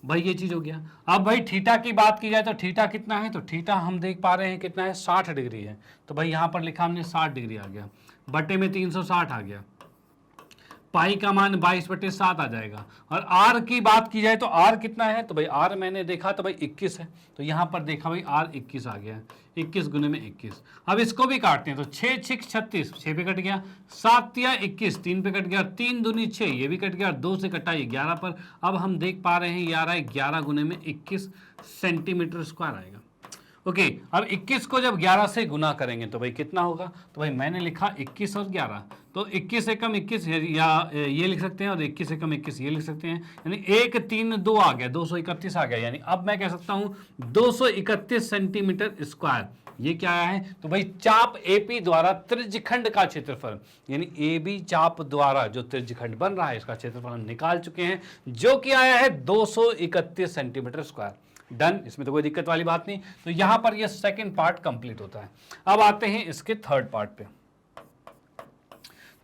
भाई ये चीज हो गया। अब भाई थीटा की बात की जाए तो थीटा कितना है, तो थीटा हम देख पा रहे हैं कितना है, 60 डिग्री है। तो भाई यहां पर लिखा हमने 60 डिग्री आ गया, बटे में 360 आ गया, पाई का मान 22/7 आ जाएगा। और आर की बात की जाए तो आर कितना है, तो भाई आर मैंने देखा तो भाई 21 है, तो यहां पर देखा भाई आर 21 आ गया, 21 गुने में 21। अब इसको भी काटते हैं, तो 6 6 36, 6 पे कट गया, 7 या 21, 3 पे कट गया, 3 दूनी 6, ये भी कट गया, 2 से कटा ये 11 पर। अब हम देख पा रहे हैं ये आ रहा है 11 गुने में 21 सेंटीमीटर स्क्वायर आएगा। ओके, अब 21 को जब 11 से गुना करेंगे तो भाई कितना होगा, तो भाई मैंने लिखा 21 और 11, तो 21 से कम 21 या ये लिख सकते हैं, और 21 से कम 21 ये लिख सकते हैं, यानी 1 3 2 आ गया, 231 आ गया। यानी अब मैं कह सकता हूं 231 सेंटीमीटर स्क्वायर, ये क्या आया है, तो भाई चाप AP द्वारा त्रिज्यखंड का क्षेत्रफल, यानी AB चाप द्वारा जो त्रिज्यखंड बन रहा है इसका क्षेत्रफल हम निकाल चुके हैं, जो कि आया है 231 सेंटीमीटर स्क्वायर। डन, इसमें तो कोई दिक्कत वाली बात नहीं। तो यहां पर ये सेकंड पार्ट कंप्लीट होता है। अब आते हैं इसके थर्ड पार्ट पे,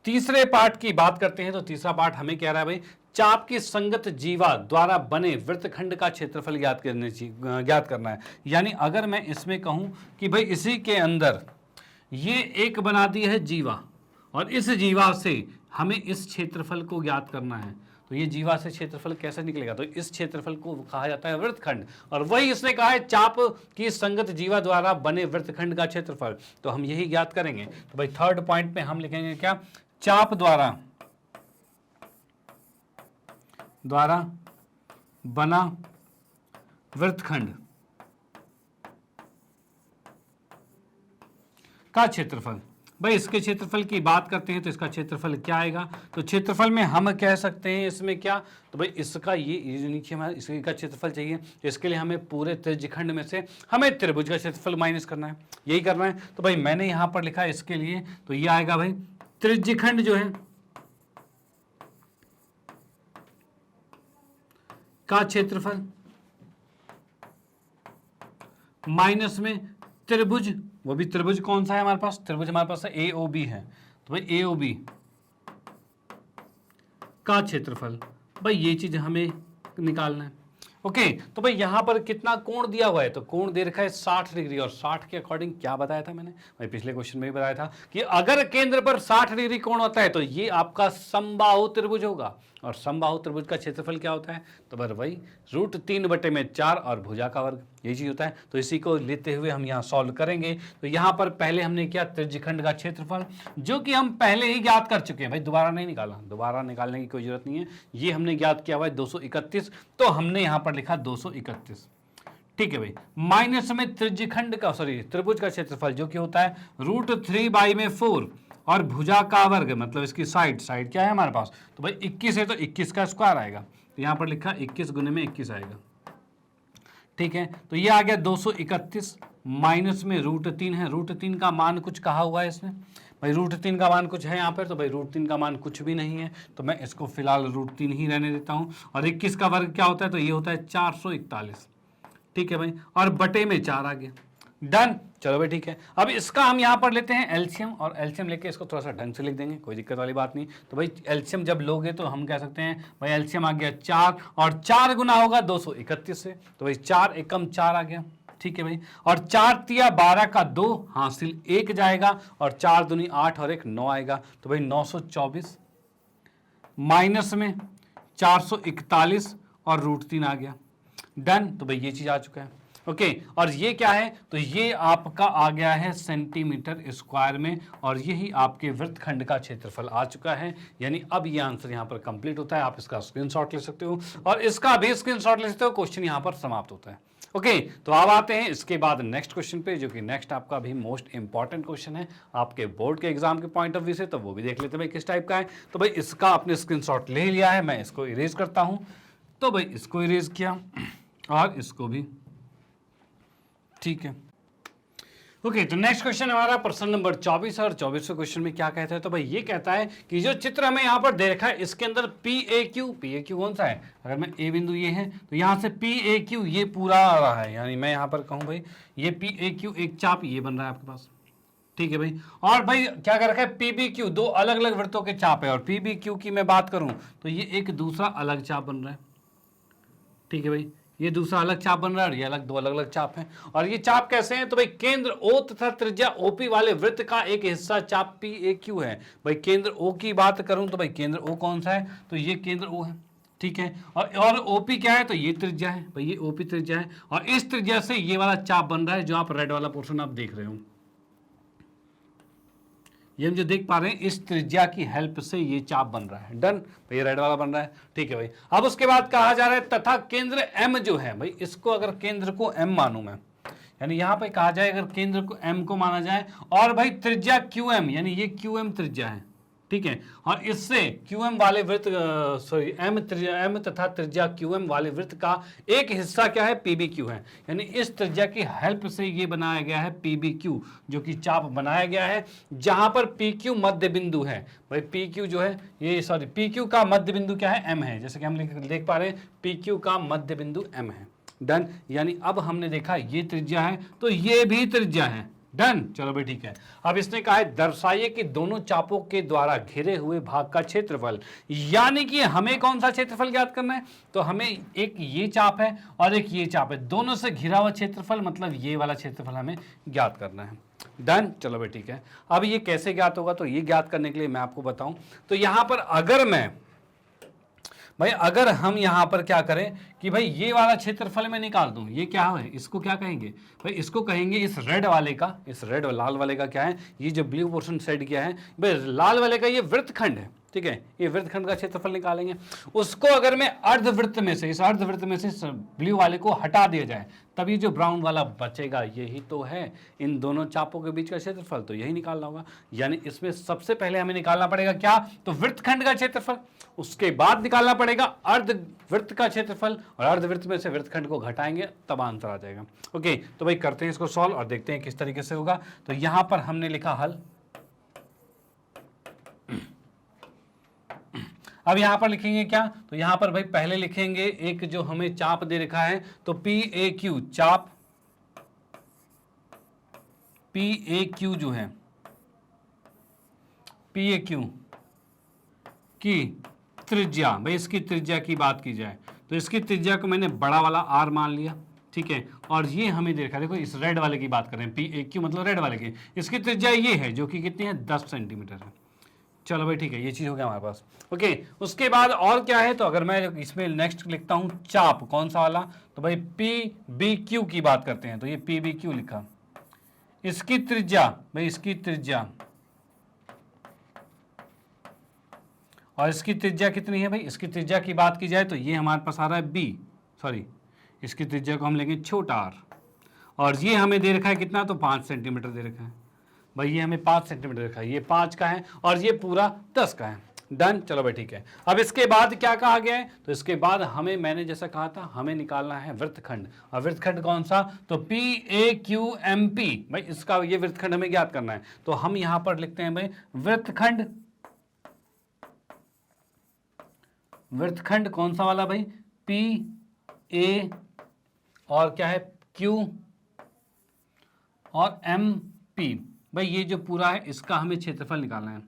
तीसरे पार्ट की बात करते हैं। तो तीसरा पार्ट हमें कह रहा है भाई चाप की संगत जीवा द्वारा बने वृत्तखंड का क्षेत्रफल ज्ञात करना है। यानी अगर मैं इसमें कहूं कि भाई इसी के अंदर ये एक बना दी है जीवा, और इस जीवा से हमें इस क्षेत्रफल को ज्ञात करना है, तो ये जीवा से क्षेत्रफल कैसे निकलेगा, तो इस क्षेत्रफल को कहा जाता है वृत्तखंड, और वही इसने कहा है चाप की संगत जीवा द्वारा बने वृत्तखंड का क्षेत्रफल, तो हम यही ज्ञात करेंगे। तो भाई थर्ड पॉइंट में हम लिखेंगे क्या, चाप द्वारा बना वृत्तखंड का क्षेत्रफल। भाई इसके क्षेत्रफल की बात करते हैं तो इसका क्षेत्रफल क्या आएगा, तो क्षेत्रफल में हम कह सकते हैं इसमें क्या, तो भाई इसका ये नीचे हमारा इसका क्षेत्रफल चाहिए, तो इसके लिए हमें पूरे त्रिज्यखंड में से हमें त्रिभुज का क्षेत्रफल माइनस करना है, यही करना है। तो भाई मैंने यहां पर लिखा है इसके लिए, तो ये आएगा भाई त्रिज्यखंड जो है का क्षेत्रफल माइनस में त्रिभुज, वो भी त्रिभुज कौन सा है हमारे पास, त्रिभुज हमारे पास है AOB है, तो भाई AOB का क्षेत्रफल, भाई ये चीज हमें निकालना है। ओके, तो भाई यहां पर कितना कोण दिया हुआ है, तो कोण दे रखा है 60 डिग्री, और 60 के अकॉर्डिंग क्या बताया था मैंने, भाई पिछले क्वेश्चन में भी बताया था कि अगर केंद्र पर 60 डिग्री कोण होता है तो ये आपका समबाहु त्रिभुज होगा, और समबाहु त्रिभुज का क्षेत्रफल क्या होता है, तो बस वही √3/4 और भुजा का वर्ग, यही चीज होता है। तो इसी को लेते हुए हम यहाँ सॉल्व करेंगे। तो यहाँ पर पहले हमने किया त्रिज्यखंड का क्षेत्रफल, जो कि हम पहले ही ज्ञात कर चुके हैं, भाई दोबारा नहीं निकाला, दोबारा निकालने की कोई जरूरत नहीं है, ये हमने ज्ञात किया हुआ है 231, तो हमने यहाँ पर लिखा 231, ठीक है भाई, माइनस में त्रिज्यखंड का त्रिभुज का क्षेत्रफल जो कि होता है √3/4 और भुजा का वर्ग, मतलब इसकी साइड क्या है हमारे पास, तो भाई 21 है तो 21 का स्क्वायर आएगा, तो यहां पर लिखा 21 गुने में 21 आएगा, ठीक है। तो ये आ गया 231, माइनस में √3 है, √3 का मान कुछ कहा हुआ है इसमें, भाई √3 का मान कुछ है यहाँ पर, तो भाई √3 का मान कुछ भी नहीं है, तो मैं इसको फिलहाल √3 ही रहने देता हूँ। और 21 का वर्ग क्या होता है, तो ये होता है 441, ठीक है भाई, और बटे में 4 आ गया। डन, चलो भाई ठीक है। अब इसका हम यहाँ पर लेते हैं एलसीएम, और एलसीएम लेके इसको थोड़ा सा ढंग से लिख देंगे, कोई दिक्कत वाली बात नहीं। तो भाई एलसीएम जब लोगे तो हम कह सकते हैं भाई एलसीएम आ गया 4, और 4 गुना होगा 231 से, तो भाई 4 एकम 4 आ गया, ठीक है भाई, और 4 तिया 12 का 2 हासिल 1 जाएगा, और 4 दूनी 8 और 1 9 आएगा, तो भाई 924 माइनस में 441 और √3 आ गया। डन। तो भाई ये चीज आ चुका है। ओके, और ये क्या है, तो ये आपका आ गया है सेंटीमीटर स्क्वायर में, और यही आपके वृत्तखंड का क्षेत्रफल आ चुका है। यानी अब ये आंसर यहां पर कंप्लीट होता है। आप इसका स्क्रीनशॉट ले सकते हो और इसका भी स्क्रीनशॉट ले सकते हो। क्वेश्चन यहां पर समाप्त होता है। ओके, तो अब आते हैं इसके बाद नेक्स्ट क्वेश्चन पे, जो कि नेक्स्ट आपका भी मोस्ट इंपॉर्टेंट क्वेश्चन है आपके बोर्ड के एग्जाम के पॉइंट ऑफ व्यू से। तो वो भी देख लेते हैं भाई किस टाइप का है। तो भाई इसका आपने स्क्रीनशॉट ले लिया है, मैं इसको इरेज करता हूं। तो भाई इसको इरेज किया और इसको भी, ठीक है। ओके, तो नेक्स्ट क्वेश्चन हमारा प्रश्न नंबर 24 है, और 24वें क्वेश्चन में क्या कहता है, तो भाई ये कहता है कि जो चित्र हमें यहाँ पर दे रखा है इसके अंदर PAQ कौन सा है, अगर मैं ए बिंदु ये है तो यहाँ से PAQ ये पूरा आ रहा है। यानी मैं यहाँ पर कहूँ भाई ये PAQ एक चाप ये बन रहा है आपके पास, ठीक है भाई। और भाई क्या कर रखा है PBQ, दो अलग अलग वृत्तों के चाप है, और PBQ की मैं बात करूँ तो ये एक दूसरा अलग चाप बन रहा है, ठीक है भाई। ये दूसरा अलग चाप बन रहा है और ये अलग, दो अलग अलग चाप हैं। और ये चाप कैसे हैं, तो भाई केंद्र O तथा त्रिज्या OP वाले वृत्त का एक हिस्सा चाप PAQ है। भाई केंद्र O की बात करूं तो भाई केंद्र O कौन सा है, तो ये केंद्र O है, ठीक है। और OP क्या है, तो ये त्रिज्या है भाई, ये OP त्रिज्या है। और इस त्रिज्या से ये वाला चाप बन रहा है जो आप रेड वाला पोर्शन आप देख रहे हो, ये हम जो देख पा रहे हैं इस त्रिज्या की हेल्प से ये चाप बन रहा है। डन, ये रेड वाला बन रहा है, ठीक है भाई। अब उसके बाद कहा जा रहा है तथा केंद्र M जो है भाई, इसको अगर केंद्र को M मानूं मैं, यानी यहां पे कहा जाए अगर केंद्र को M को माना जाए, और भाई त्रिज्या QM, यानी ये QM त्रिज्या है, ठीक है। और इससे QM वाले वृत्त M तथा त्रिज्या QM वाले वृत्त का एक हिस्सा क्या है, PBQ है। यानी इस त्रिज्या की हेल्प से ये बनाया गया है PBQ, जो कि चाप बनाया गया है, जहां पर PQ मध्य बिंदु है। भाई PQ जो है ये, PQ का मध्य बिंदु क्या है, M है। जैसे कि हम देख पा रहे हैं PQ का मध्य बिंदु M है। डन, यानी अब हमने देखा ये त्रिज्या है तो ये भी त्रिज्या है। डन, चलो भाई ठीक है। अब इसने कहा है दर्शाइए कि दोनों चापों के द्वारा घिरे हुए भाग का क्षेत्रफल, यानी कि हमें कौन सा क्षेत्रफल ज्ञात करना है, तो हमें एक ये चाप है और एक ये चाप है, दोनों से घिरा हुआ क्षेत्रफल, मतलब ये वाला क्षेत्रफल हमें ज्ञात करना है। डन, चलो भाई ठीक है। अब ये कैसे ज्ञात होगा, तो ये ज्ञात करने के लिए मैं आपको बताऊं, तो यहां पर अगर हम यहां पर क्या करें कि भाई ये वाला क्षेत्रफल मैं निकाल दूं, ये क्या है, इसको क्या कहेंगे भाई, इसको कहेंगे इस रेड वाले का, इस रेड लाल वाले का क्या है, ये जो ब्लू पोर्शन सेट किया है भाई लाल वाले का, ये वृत्तखंड है, ठीक है। ये वृत्तखंड का क्षेत्रफल निकालेंगे। उसको अगर मैं अर्धवृत्त में से, इस अर्धवृत्त में से ब्लू वाले को हटा दिया जाए, तब ये जो ब्राउन वाला बचेगा, यही तो है इन दोनों चापों के बीच का क्षेत्रफल, तो यही निकालना होगा। यानी इसमें सबसे पहले हमें निकालना पड़ेगा क्या, तो वृत्तखंड का क्षेत्रफल, उसके बाद निकालना पड़ेगा अर्धवृत्त का क्षेत्रफल, और अर्धवृत्त में से वृत्तखंड को घटाएंगे तब आंसर आ जाएगा। ओके, तो भाई करते हैं इसको सॉल्व और देखते हैं किस तरीके से होगा। तो यहां पर हमने लिखा हल। अब यहां पर लिखेंगे क्या, तो यहां पर भाई पहले लिखेंगे एक जो हमें चाप दे रखा है, तो PAQ चाप, PAQ जो है, PAQ की त्रिज्या, भाई इसकी त्रिज्या की बात की जाए तो इसकी त्रिज्या को मैंने बड़ा वाला R मान लिया, ठीक है। और ये हमें दे रखा है, देखो इस रेड वाले की बात कर रहे हैं, PAQ मतलब रेड वाले की, इसकी त्रिज्या ये है जो कि कितनी है, 10 सेंटीमीटर है। चलो भाई ठीक है, ये चीज हो गया हमारे पास। ओके, उसके बाद और क्या है, तो अगर मैं इसमें नेक्स्ट लिखता हूं चाप, कौन सा वाला, तो भाई PBQ की बात करते हैं, तो ये PBQ लिखा, इसकी त्रिज्या, भाई इसकी त्रिज्या, और इसकी त्रिज्या कितनी है भाई, इसकी त्रिज्या की बात की जाए तो ये हमारे पास आ रहा है इसकी त्रिज्या को हम लेंगे छोटा r, और ये हमें दे रखा है कितना, तो 5 सेंटीमीटर दे रखा है भाई, ये हमें 5 सेंटीमीटर रखा है, ये 5 का है और ये पूरा 10 का है। डन, चलो भाई ठीक है। अब इसके बाद क्या कहा गया है, तो इसके बाद हमें, मैंने जैसा कहा था, हमें निकालना है वृत्तखंड, और वृत्तखंड कौन सा, तो PAQMP, भाई इसका ये वृत्तखंड हमें ज्ञात करना है। तो हम यहां पर लिखते हैं भाई वृत्तखंड कौन सा वाला भाई, PA और क्या है, Q और MP, भाई ये जो पूरा है इसका हमें क्षेत्रफल निकालना है,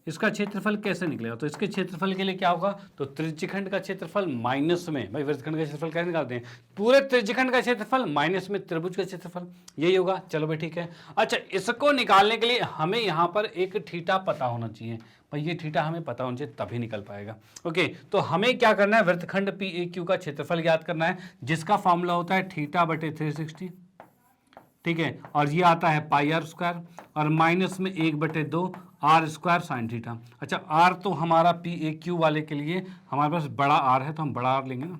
इसका क्षेत्रफल कैसे निकलेगा? तो इसके क्षेत्रफल के लिए क्या होगा? तो त्रिज्यखंड का क्षेत्रफल माइनस में, भाई वृत्तखंड का क्षेत्रफल कैसे निकालते हैं? पूरे त्रिज्यखंड का क्षेत्रफल माइनस में त्रिभुज का क्षेत्रफल, यही होगा। चलो भाई ठीक है। अच्छा, इसको निकालने के लिए हमें यहाँ पर एक थीटा पता होना चाहिए भाई, ये थीटा हमें पता होना चाहिए तभी निकल पाएगा। ओके, तो हमें क्या करना है? वृत्तखंड पी ए क्यू का क्षेत्रफल ज्ञात करना है, जिसका फॉर्मूला होता है थीटा बटे 360, ठीक है, और ये आता है पाई आर स्क्वायर और माइनस में 1/2 आर स्क्वायर साइन थीटा। अच्छा, आर तो हमारा पी ए क्यू वाले के लिए हमारे पास बड़ा आर है, तो हम बड़ा आर लेंगे ना,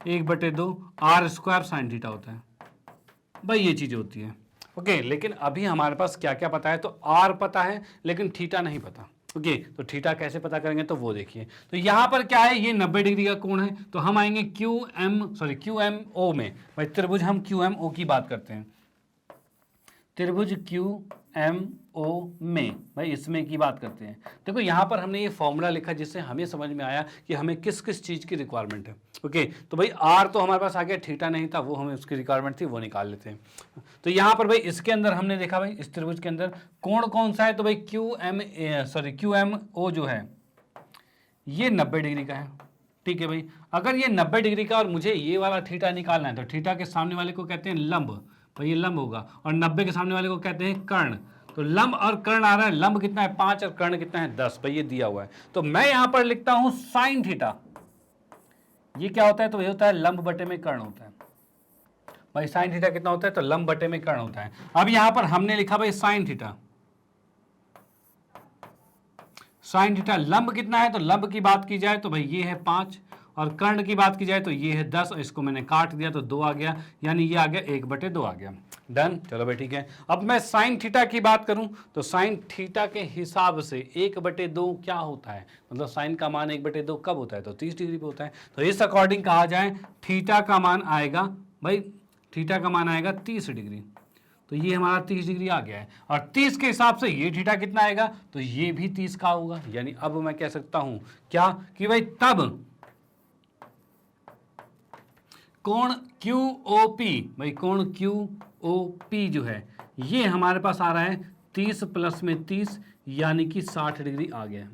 1/2 आर स्क्वायर साइन थीटा होता है भाई, ये चीज़ होती है। ओके, लेकिन अभी हमारे पास क्या क्या पता है? तो आर पता है लेकिन थीटा नहीं पता। ओके, तो थीटा कैसे पता करेंगे? तो वो देखिए, तो यहाँ पर क्या है, ये 90 डिग्री का कोण है, तो हम आएंगे क्यू एम ओ में। भाई त्रिभुज हम क्यू एम ओ की बात करते हैं, त्रिभुज क्यू एम ओ में, भाई इसमें की बात करते हैं। देखो यहाँ पर हमने ये फॉर्मूला लिखा जिससे हमें समझ में आया कि हमें किस किस चीज़ की रिक्वायरमेंट है। ओके, तो भाई आर तो हमारे पास आ गया, थीटा नहीं था, वो हमें उसकी रिक्वायरमेंट थी, वो निकाल लेते हैं। तो यहाँ पर भाई इसके अंदर हमने देखा भाई इस त्रिभुज के अंदर कोण कौन सा है? तो भाई क्यू एम ओ जो है ये 90 डिग्री का है, ठीक है भाई। अगर ये 90 डिग्री का और मुझे ये वाला थीटा निकालना है, तो थीटा के सामने वाले को कहते हैं लंब, भाई ये लंब होगा, और 90 के सामने वाले को कहते हैं कर्ण। तो लंब और कर्ण आ रहा है, लंब कितना है 5 और कर्ण कितना है 10, भाई ये दिया हुआ है। तो मैं यहां पर लिखता हूं साइन थीटा, ये क्या होता है? तो ये होता है लंब बटे में कर्ण होता है। भाई साइन थीटा कितना होता है? तो लंब बटे में कर्ण होता है। अब यहां पर हमने लिखा भाई साइन थीटा, साइन थीटा लंब कितना है? तो लंब की बात की जाए तो भाई ये है 5, और कर्ण की बात की जाए तो ये है 10, और इसको मैंने काट दिया तो 2 आ गया, यानी ये आ गया 1/2 आ गया। डन, चलो भाई ठीक है। अब मैं साइन थीटा की बात करूं तो साइन थीटा के हिसाब से 1/2 क्या होता है? मतलब साइन का मान 1/2 कब होता है? तो 30 डिग्री पे होता है। तो इस अकॉर्डिंग कहा जाए थीटा का मान आएगा भाई, थीटा का मान आएगा 30 डिग्री। तो ये हमारा 30 डिग्री आ गया है, और 30 के हिसाब से ये थीटा कितना आएगा? तो ये भी 30 का होगा। यानी अब मैं कह सकता हूं क्या कि भाई तब कोण क्यू ओ पी, भाई कोण क्यू ओ पी जो है ये हमारे पास आ रहा है 30 प्लस में 30, यानी कि 60 डिग्री आ गया है।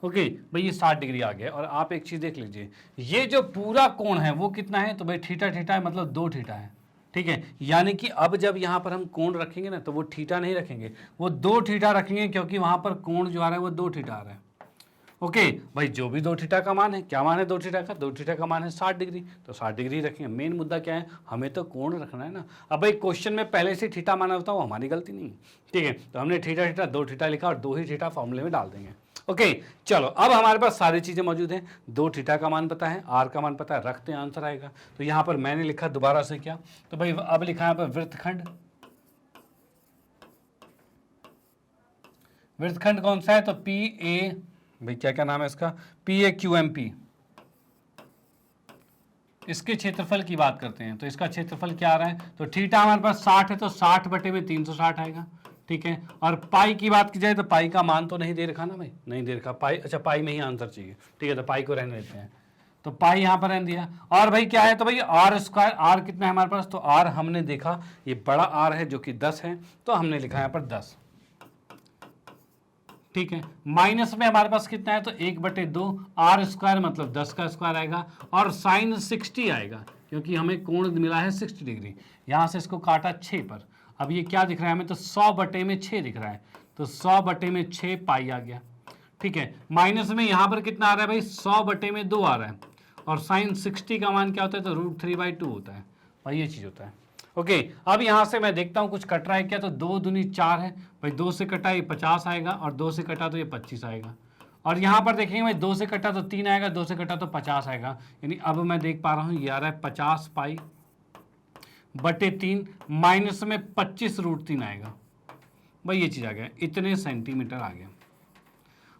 ओके भाई, ये 60 डिग्री आ गया। और आप एक चीज देख लीजिए, ये जो पूरा कोण है वो कितना है? तो भाई थीटा थीटा है, मतलब 2 थीटा है, ठीक है। यानी कि अब जब यहाँ पर हम कोण रखेंगे ना, तो वो थीटा नहीं रखेंगे, वो 2 थीटा रखेंगे, क्योंकि वहां पर कोण जो आ रहा है वो 2 थीटा आ रहा है। ओके भाई, जो भी 2 थीटा का मान है, क्या मान है 2 थीटा का? 2 थीटा का मान है 60 डिग्री, तो 60 डिग्री रखेंगे। मेन मुद्दा क्या है? हमें तो कोण रखना है ना। अब भाई क्वेश्चन में पहले से थीटा माना होता है, वो हमारी गलती नहीं, ठीक है। तो हमने थीटा थीटा 2 थीटा लिखा, और 2 ही थीटा फॉर्मूले में डाल देंगे। ओके चलो, अब हमारे पास सारी चीजें मौजूद हैं, 2 थीटा का मान पता है, आर का मान पता है, रखते हैं, आंसर आएगा। तो यहाँ पर मैंने लिखा दोबारा से क्या, तो भाई अब लिखा यहाँ पर वृत्तखंड, वृत्तखंड कौन सा है? तो पी ए, भाई क्या क्या नाम है इसका, P A Q M P. इसके क्षेत्रफल की बात करते हैं, तो इसका क्षेत्रफल क्या आ रहा है? तो थीटा हमारे पास 60 है, तो 60 बटे में 360 आएगा, ठीक है। और पाई की बात की जाए तो पाई का मान तो नहीं दे रखा ना भाई, नहीं दे रखा पाई, अच्छा पाई में ही आंसर चाहिए, ठीक है, तो पाई को रहने देते हैं, तो पाई यहाँ पर रहने दिया। और भाई क्या है? तो भाई आर स्क्वायर, आर कितना है हमारे पास? तो आर हमने देखा ये बड़ा आर है जो कि 10 है, तो हमने लिखा यहाँ पर 10, ठीक है। माइनस में हमारे पास कितना है? तो 1/2 आर स्क्वायर, मतलब 10 का स्क्वायर आएगा, और साइन 60 आएगा, क्योंकि हमें कोण मिला है 60 डिग्री। यहां से इसको काटा 6 पर, अब ये क्या दिख रहा है हमें? तो 100/6 दिख रहा है, तो 100/6 पाई आ गया, ठीक है। माइनस में यहां पर कितना आ रहा है भाई? 100/2 आ रहा है, और साइन 60 का मान क्या होता है? तो √3/2 होता है, भाई ये चीज होता है। ओके अब यहां से मैं देखता हूं कुछ कट रहा है क्या? तो 2 दूनी 4 है भाई, 2 से कटा ये 50 आएगा, और 2 से कटा तो ये 25 आएगा। और यहां पर देखेंगे भाई 2 से कटा तो 3 आएगा, 2 से कटा तो 50 आएगा, यानी अब मैं देख पा रहा हूं ये आ रहा है 50 पाई बटे 3, माइनस में 25 √3 आएगा, भाई ये चीज आ गया, इतने सेंटीमीटर आ गया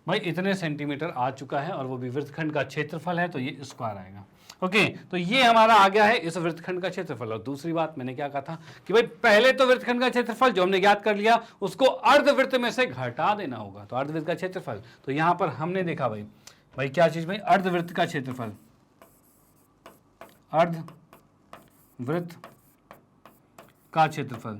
भाई, इतने सेंटीमीटर आ चुका है, और वो भी वृत्तखंड का क्षेत्रफल है, तो ये स्क्वायर आएगा। ओके तो ये हमारा आ गया है इस वृत्तखंड का क्षेत्रफल। और दूसरी बात मैंने क्या कहा था कि भाई पहले तो वृत्तखंड का क्षेत्रफल जो हमने ज्ञात कर लिया उसको अर्धवृत्त में से घटा देना होगा, तो अर्धवृत्त का क्षेत्रफल, तो यहां पर हमने देखा भाई भाई क्या चीज भाई? अर्धवृत्त का क्षेत्रफल, अर्धवृत्त का क्षेत्रफल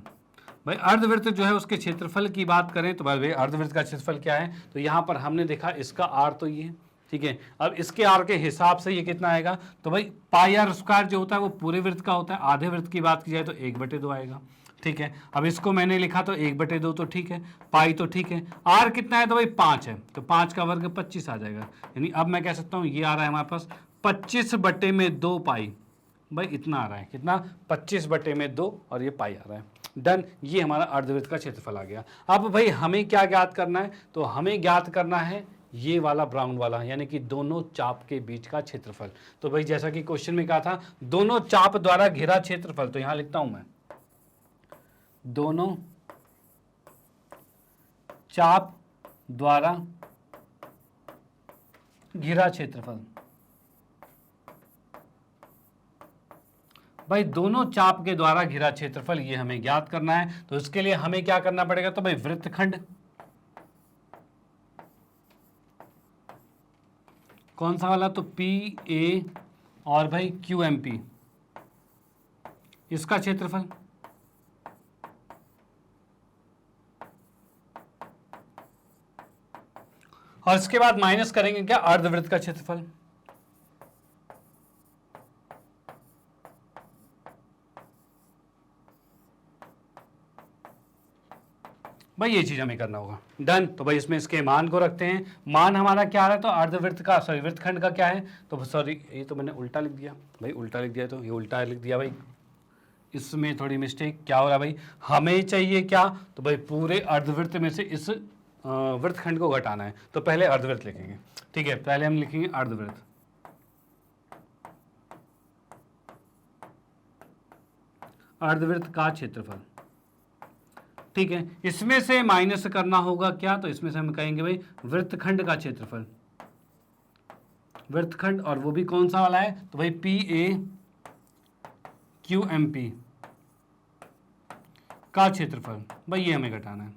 भाई अर्धवृत्त जो है उसके क्षेत्रफल की बात करें तो भाई अर्धवृत्त का क्षेत्रफल क्या है, तो यहाँ पर हमने देखा इसका आर तो ये, ठीक है। अब इसके आर के हिसाब से ये कितना आएगा, तो भाई पाई आर स्क्वायर जो होता है वो पूरे वृत्त का होता है, आधे वृत्त की बात की जाए तो 1/2 आएगा, ठीक है। अब इसको मैंने लिखा तो 1/2 तो ठीक है, पाई तो ठीक है, आर कितना है तो भाई 5 है, तो 5 का वर्ग 25 आ जाएगा। यानी अब मैं कह सकता हूँ ये आ रहा है हमारे पास 25/2 पाई, भाई इतना आ रहा है, कितना 25/2 और ये पाई आ रहा है। डन, ये हमारा अर्धवृत्त का क्षेत्रफल आ गया। अब भाई हमें क्या ज्ञात करना है, तो हमें ज्ञात करना है ये वाला ब्राउन वाला, यानी कि दोनों चाप के बीच का क्षेत्रफल। तो भाई जैसा कि क्वेश्चन में कहा था दोनों चाप द्वारा घिरा क्षेत्रफल, तो यहां लिखता हूं मैं दोनों चाप द्वारा घिरा क्षेत्रफल। भाई दोनों चाप के द्वारा घिरा क्षेत्रफल ये हमें ज्ञात करना है, तो इसके लिए हमें क्या करना पड़ेगा, तो भाई वृत्तखंड कौन सा वाला, तो पी ए और भाई क्यू एम पी, इसका क्षेत्रफल, और इसके बाद माइनस करेंगे क्या, अर्धवृत्त का क्षेत्रफल। भाई ये चीज हमें करना होगा। डन, तो भाई इसमें इसके मान को रखते हैं, मान हमारा क्या आ रहा है, तो अर्धवृत्त का सॉरी वृत्तखंड का क्या है, तो सॉरी ये तो मैंने उल्टा लिख दिया, भाई उल्टा लिख दिया, तो ये उल्टा लिख दिया भाई, इसमें थोड़ी मिस्टेक। क्या हो रहा है भाई, हमें चाहिए क्या, तो भाई पूरे अर्धवृत्त में से इस वृत्तखंड को घटाना है, तो पहले अर्धवृत्त लिखेंगे, ठीक है। पहले हम लिखेंगे अर्धवृत्त, अर्धवृत्त का क्षेत्रफल, ठीक है। इसमें से माइनस करना होगा क्या, तो इसमें से हम कहेंगे भाई वृत्तखंड का क्षेत्रफल, वृत्तखंड, और वो भी कौन सा वाला है, तो भाई P A Q M P का क्षेत्रफल, भाई ये हमें घटाना है।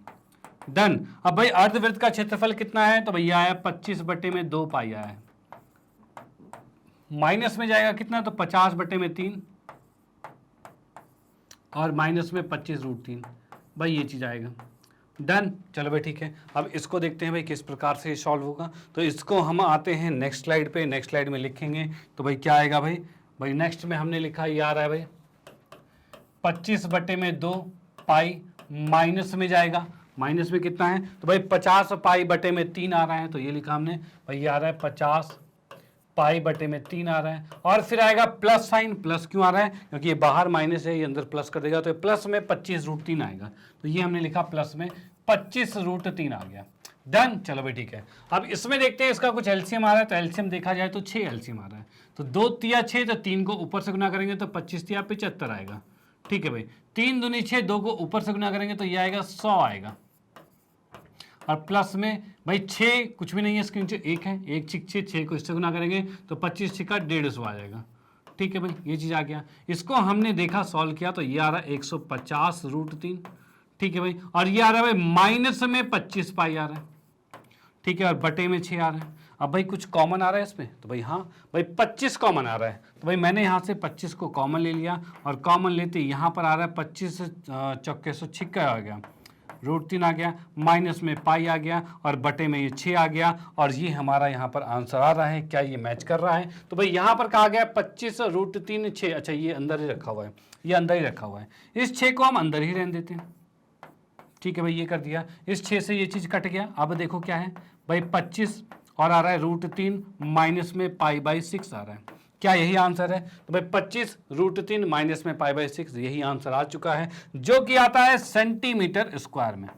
डन, अब भाई अर्धवृत्त का क्षेत्रफल कितना है, तो भैया आया 25/2 पाई आया है, माइनस में जाएगा कितना, तो 50/3 और माइनस में 25√3, भाई ये चीज आएगा। डन, चलो भाई ठीक है। अब इसको देखते हैं भाई किस प्रकार से सॉल्व होगा, तो इसको हम आते हैं नेक्स्ट स्लाइड पे, नेक्स्ट स्लाइड में लिखेंगे, तो भाई क्या आएगा भाई नेक्स्ट में हमने लिखा ये आ रहा है भाई 25/2 पाई, माइनस में जाएगा, माइनस में कितना है, तो भाई 50 पाई/3 आ रहा है, तो ये लिखा हमने भाई ये आ रहा है 50 पाई/3 आ रहा है, और फिर आएगा प्लस साइन, प्लस क्यों आ रहा है, क्योंकि ये बाहर माइनस है, ये अंदर प्लस कर देगा, तो प्लस में 25√3 आएगा, तो ये हमने लिखा प्लस में 25√3 आ गया। डन, चलो भाई ठीक है। अब इसमें देखते हैं इसका कुछ एलसीएम आ रहा है, तो एलसीएम देखा जाए तो 6 एलसीएम आ रहा है, तो 2 तिया 6, तो 3 को ऊपर से गुना करेंगे तो 25 तिया 75 आएगा, ठीक है भाई। 3 दूनी 6, 2 को ऊपर से गुना करेंगे तो ये आएगा 100 आएगा, और प्लस में भाई 6 कुछ भी नहीं है, इसके नीचे 1 है, 1 6 6, 6 को इससे गुना करेंगे तो 25 6 का 150 आ जाएगा, ठीक है भाई, ये चीज़ आ गया। इसको हमने देखा सॉल्व किया तो ये आ रहा है 150√3, ठीक है भाई, और ये आ रहा है भाई माइनस में 25 पाई आ रहा है, ठीक है, और बटे में 6 आ रहा है। अब भाई कुछ कॉमन आ रहा है इसमें, तो भाई हाँ भाई 25 कॉमन आ रहा है, तो भाई मैंने यहाँ से 25 को कॉमन ले लिया, और कॉमन लेते यहाँ पर आ रहा है 25 चौके 106 आ गया, √3 आ गया, माइनस में पाई आ गया, और बटे में ये 6 आ गया, और ये हमारा यहाँ पर आंसर आ रहा है। क्या ये मैच कर रहा है, तो भाई यहाँ पर कहा गया 25√3 6, अच्छा ये अंदर ही रखा हुआ है, ये अंदर ही रखा हुआ है, इस 6 को हम अंदर ही रहने देते हैं, ठीक है भाई, ये कर दिया, इस 6 से ये चीज़ कट गया। अब देखो क्या है भाई 25 और आ रहा है √3 माइनस में पाई/6 आ रहा है, क्या यही आंसर है, तो भाई 25√3 माइनस में पाई/6, यही आंसर आ चुका है, जो कि आता है सेंटीमीटर स्क्वायर में।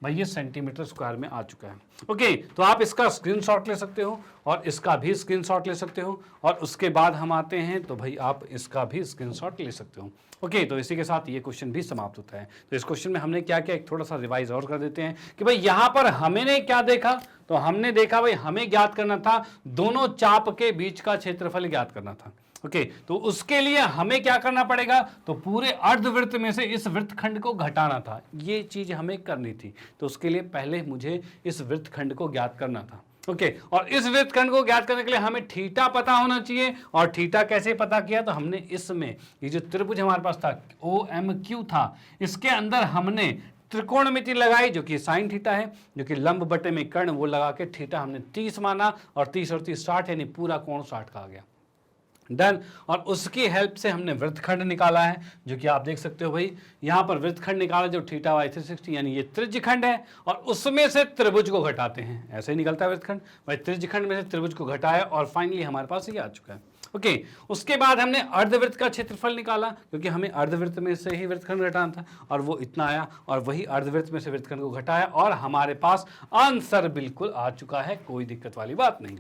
भाई ये सेंटीमीटर स्क्वायर में आ चुका है। ओके, तो आप इसका स्क्रीनशॉट ले सकते हो और इसका भी स्क्रीनशॉट ले सकते हो, और उसके बाद हम आते हैं तो भाई आप इसका भी स्क्रीनशॉट ले सकते हो। ओके, तो इसी के साथ ये क्वेश्चन भी समाप्त होता है। तो इस क्वेश्चन में हमने क्या किया, एक थोड़ा सा रिवाइज और कर देते हैं कि भाई यहाँ पर हमने क्या देखा, तो हमने देखा भाई हमें ज्ञात करना था दोनों चाप के बीच का क्षेत्रफल ज्ञात करना था। ओके, तो उसके लिए हमें क्या करना पड़ेगा, तो पूरे अर्धवृत्त में से इस वृत्तखंड को घटाना था, ये चीज हमें करनी थी। तो उसके लिए पहले मुझे इस वृत्तखंड को ज्ञात करना था। ओके और इस वृत्तखंड को ज्ञात करने के लिए हमें थीटा पता होना चाहिए। और थीटा कैसे पता किया, तो हमने इसमें ये जो त्रिभुज हमारे पास था OMQ था, इसके अंदर हमने त्रिकोणमिति लगाई जो कि साइन थीटा है, जो कि लंब बटे में कर्ण, वो लगा के थीटा हमने 30 माना और 30 और 30 60, यानी पूरा कोण 60 का आ गया। डन। और उसकी हेल्प से हमने वृत्तखंड निकाला है, जो कि आप देख सकते हो भाई यहां पर वृत्तखंड निकाला जो थीटा बाई 360, यानी ये त्रिज्यखंड है और उसमें से त्रिभुज को घटाते हैं, ऐसे ही निकलता है वृत्तखंड भाई, त्रिज्यखंड में से त्रिभुज को घटाया और फाइनली हमारे पास ये आ चुका है। ओके उसके बाद हमने अर्धवृत्त का क्षेत्रफल निकाला, क्योंकि हमें अर्धवृत्त में से ही वृत्तखंड घटाना था और वो इतना आया, और वही अर्धवृत्त में से वृत्तखंड को घटाया और हमारे पास आंसर बिल्कुल आ चुका है, कोई दिक्कत वाली बात नहीं।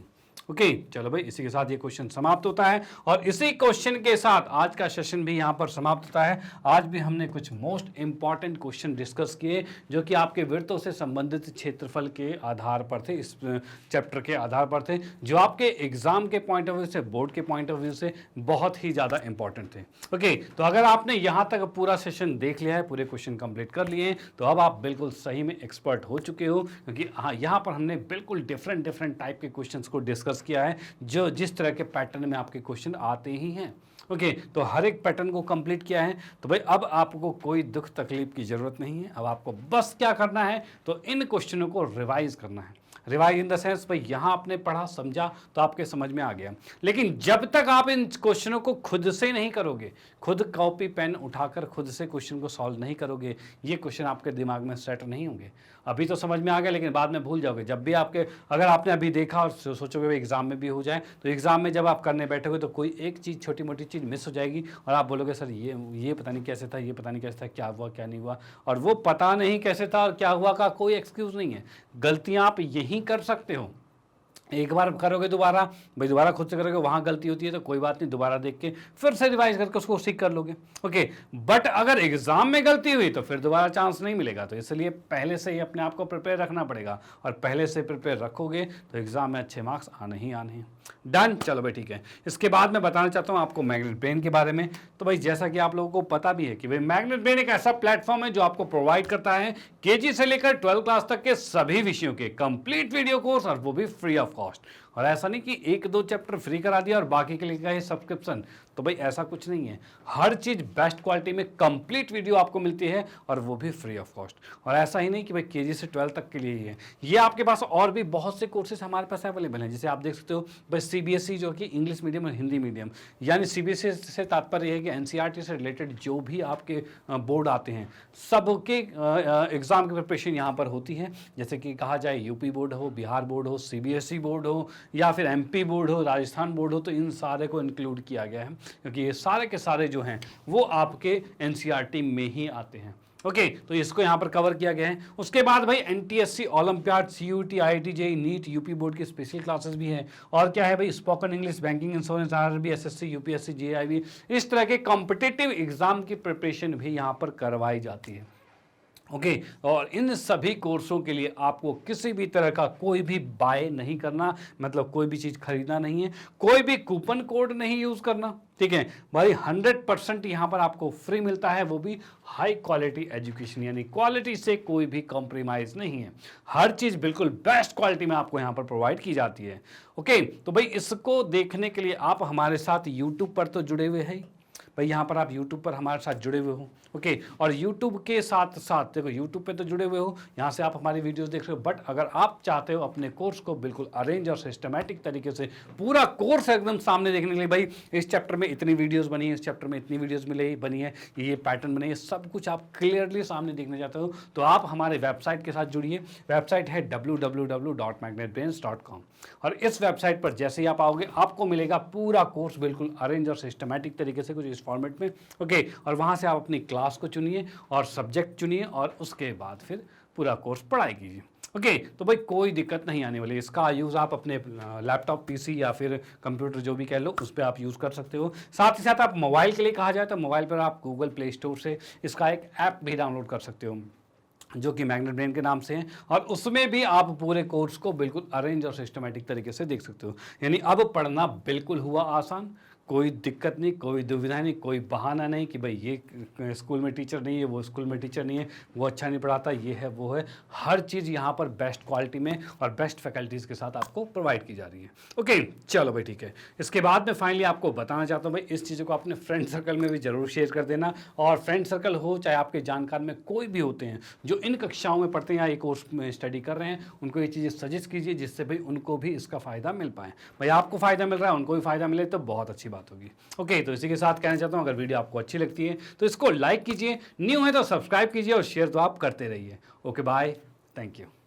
ओके चलो भाई, इसी के साथ ये क्वेश्चन समाप्त होता है और इसी क्वेश्चन के साथ आज का सेशन भी यहाँ पर समाप्त होता है। आज भी हमने कुछ मोस्ट इंपॉर्टेंट क्वेश्चन डिस्कस किए जो कि आपके वृत्तों से संबंधित क्षेत्रफल के आधार पर थे, इस चैप्टर के आधार पर थे, जो आपके एग्जाम के पॉइंट ऑफ व्यू से, बोर्ड के पॉइंट ऑफ व्यू से बहुत ही ज़्यादा इंपॉर्टेंट थे। ओके तो अगर आपने यहाँ तक पूरा सेशन देख लिया है, पूरे क्वेश्चन कंप्लीट कर लिए हैं, तो अब आप बिल्कुल सही में एक्सपर्ट हो चुके हो, क्योंकि हाँ यहाँ पर हमने बिल्कुल डिफरेंट टाइप के क्वेश्चंस को डिस्कस किया है, जो जिस तरह के पैटर्न में आपके क्वेश्चन आते ही हैं। ओके तो हर एक पैटर्न को कंप्लीट किया है, तो भाई अब आपको कोई दुख तकलीफ की जरूरत नहीं है। अब आपको बस क्या करना है, तो इन क्वेश्चनों को रिवाइज करना है। रिवाइज इन द सेंस भाई यहाँ आपने पढ़ा समझा तो आपके समझ में आ गया, लेकिन जब तक आप इन क्वेश्चनों को खुद से नहीं करोगे, खुद कॉपी पेन उठाकर खुद से क्वेश्चन को सॉल्व नहीं करोगे, ये क्वेश्चन आपके दिमाग में सेट नहीं होंगे। अभी तो समझ में आ गया, लेकिन बाद में भूल जाओगे। जब भी आपके, अगर आपने अभी देखा और सोचोगे भाई एग्जाम में भी हो जाए, तो एग्जाम में जब आप करने बैठोगे तो कोई एक चीज़, छोटी मोटी चीज़ मिस हो जाएगी और आप बोलोगे सर ये पता नहीं कैसे था, ये पता नहीं कैसे था, क्या हुआ क्या नहीं हुआ। और वो पता नहीं कैसे था और क्या हुआ का कोई एक्सक्यूज़ नहीं है। गलतियाँ आप यहीं कर सकते हो, एक बार करोगे दोबारा, भाई दोबारा खुद से करोगे, वहाँ गलती होती है तो कोई बात नहीं, दोबारा देख के फिर से रिवाइज करके उसको सीख कर लोगे। ओके बट अगर एग्जाम में गलती हुई तो फिर दोबारा चांस नहीं मिलेगा, तो इसलिए पहले से ही अपने आप को प्रिपेयर रखना पड़ेगा, और पहले से प्रिपेयर रखोगे तो एग्जाम में अच्छे मार्क्स आने ही आने हैं। डन। चलो भाई ठीक है। इसके बाद मैं बताना चाहता हूँ आपको मैग्नेट ब्रेन के बारे में। तो भाई जैसा कि आप लोगों को पता भी है कि भाई मैग्नेट ब्रेन एक ऐसा प्लेटफॉर्म है जो आपको प्रोवाइड करता है केजी से लेकर 12 क्लास तक के सभी विषयों के कंप्लीट वीडियो कोर्स, और वो भी फ्री ऑफ कॉस्ट। और ऐसा नहीं कि एक दो चैप्टर फ्री करा दिया और बाकी के लिए का है सब्सक्रिप्शन, तो भाई ऐसा कुछ नहीं है। हर चीज़ बेस्ट क्वालिटी में कंप्लीट वीडियो आपको मिलती है और वो भी फ्री ऑफ कॉस्ट। और ऐसा ही नहीं कि भाई केजी से 12 तक के लिए ही है, ये आपके पास और भी बहुत से कोर्सेज हमारे पास अवेलेबल हैं। जैसे आप देख सकते हो भाई CBSE जो कि इंग्लिश मीडियम और हिंदी मीडियम, यानी CBSE से तात्पर्य है कि NCERT से रिलेटेड जो भी आपके बोर्ड आते हैं सबके एग्ज़ाम की प्रिपरेशन यहाँ पर होती है। जैसे कि कहा जाए यूपी बोर्ड हो, बिहार बोर्ड हो, CBSE बोर्ड हो, या फिर MP बोर्ड हो, राजस्थान बोर्ड हो, तो इन सारे को इंक्लूड किया गया है, क्योंकि ये सारे के सारे जो हैं वो आपके NCERT में ही आते हैं। ओके तो इसको यहाँ पर कवर किया गया है। उसके बाद भाई NTSC, olympiad, CUT, IIT, JEE, NEET, UP board की स्पेशल क्लासेस भी हैं। और क्या है भाई, spoken English, banking, insurance, RRB, SSC, UPSC, JIB, इस तरह के कॉम्पिटिटिव एग्जाम की प्रिपरेशन भी यहाँ पर करवाई जाती है। ओके और इन सभी कोर्सों के लिए आपको किसी भी तरह का कोई भी बाय नहीं करना, मतलब कोई भी चीज़ खरीदना नहीं है, कोई भी कूपन कोड नहीं यूज़ करना। ठीक है भाई, 100% यहाँ पर आपको फ्री मिलता है, वो भी हाई क्वालिटी एजुकेशन, यानी क्वालिटी से कोई भी कॉम्प्रोमाइज़ नहीं है। हर चीज़ बिल्कुल बेस्ट क्वालिटी में आपको यहाँ पर प्रोवाइड की जाती है। ओके तो भाई इसको देखने के लिए आप हमारे साथ यूट्यूब पर तो जुड़े हुए हैं भाई, यहाँ पर आप YouTube पर हमारे साथ जुड़े हुए हो। ओके और YouTube के साथ साथ देखो, YouTube पे तो जुड़े हुए हो, यहाँ से आप हमारी वीडियोस देख रहे हो, बट अगर आप चाहते हो अपने कोर्स को बिल्कुल अरेंज और सिस्टमैटिक तरीके से पूरा कोर्स एकदम सामने देखने के लिए, भाई इस चैप्टर में इतनी वीडियोस बनी है, इस चैप्टर में इतनी वीडियोस बनी है, ये पैटर्न बने, ये सब कुछ आप क्लियरली सामने देखना चाहते हो, तो आप हमारे वेबसाइट के साथ जुड़िए। वेबसाइट है www.magnetbrains.com, और इस वेबसाइट पर जैसे ही आप आओगे आपको मिलेगा पूरा कोर्स बिल्कुल अरेंज और सिस्टमैटिक तरीके से, कुछ इस फॉर्मेट में। ओके और वहाँ से आप अपनी क्लास को चुनिए और सब्जेक्ट चुनिए और उसके बाद फिर पूरा कोर्स पढ़ाई कीजिए। ओके तो भाई कोई दिक्कत नहीं आने वाली। इसका यूज़ आप अपने लैपटॉप, PC या फिर कंप्यूटर जो भी कह लो उस पर आप यूज़ कर सकते हो। साथ ही साथ आप मोबाइल के लिए कहा जाए तो मोबाइल पर आप गूगल प्ले स्टोर से इसका एक ऐप भी डाउनलोड कर सकते हो जो कि मैग्नेट ब्रेन के नाम से है, और उसमें भी आप पूरे कोर्स को बिल्कुल अरेंज और सिस्टमैटिक तरीके से देख सकते हो। यानी अब पढ़ना बिल्कुल हुआ आसान, कोई दिक्कत नहीं, कोई दुविधा नहीं, कोई बहाना नहीं कि भाई ये स्कूल में टीचर नहीं है, वो स्कूल में टीचर नहीं है, वो अच्छा नहीं पढ़ाता, ये है वो है। हर चीज़ यहाँ पर बेस्ट क्वालिटी में और बेस्ट फैकल्टीज़ के साथ आपको प्रोवाइड की जा रही है। ओके, चलो भाई ठीक है। इसके बाद में फाइनली आपको बताना चाहता हूँ भाई, इस चीज़ों को अपने फ्रेंड सर्कल में भी ज़रूर शेयर कर देना। और फ्रेंड सर्कल हो चाहे आपके जानकार में कोई भी होते हैं जो इन कक्षाओं में पढ़ते हैं या एक कोर्स में स्टडी कर रहे हैं, उनको ये चीज़ें सजेस्ट कीजिए जिससे भाई उनको भी इसका फ़ायदा मिल पाए। भाई आपको फ़ायदा मिल रहा है, उनको भी फ़ायदा मिले तो बहुत अच्छी बात होगी। ओके, तो इसी के साथ कहना चाहता हूँ, अगर वीडियो आपको अच्छी लगती है तो इसको लाइक कीजिए, न्यू है तो सब्सक्राइब कीजिए और शेयर तो आप करते रहिए। Okay bye, thank you.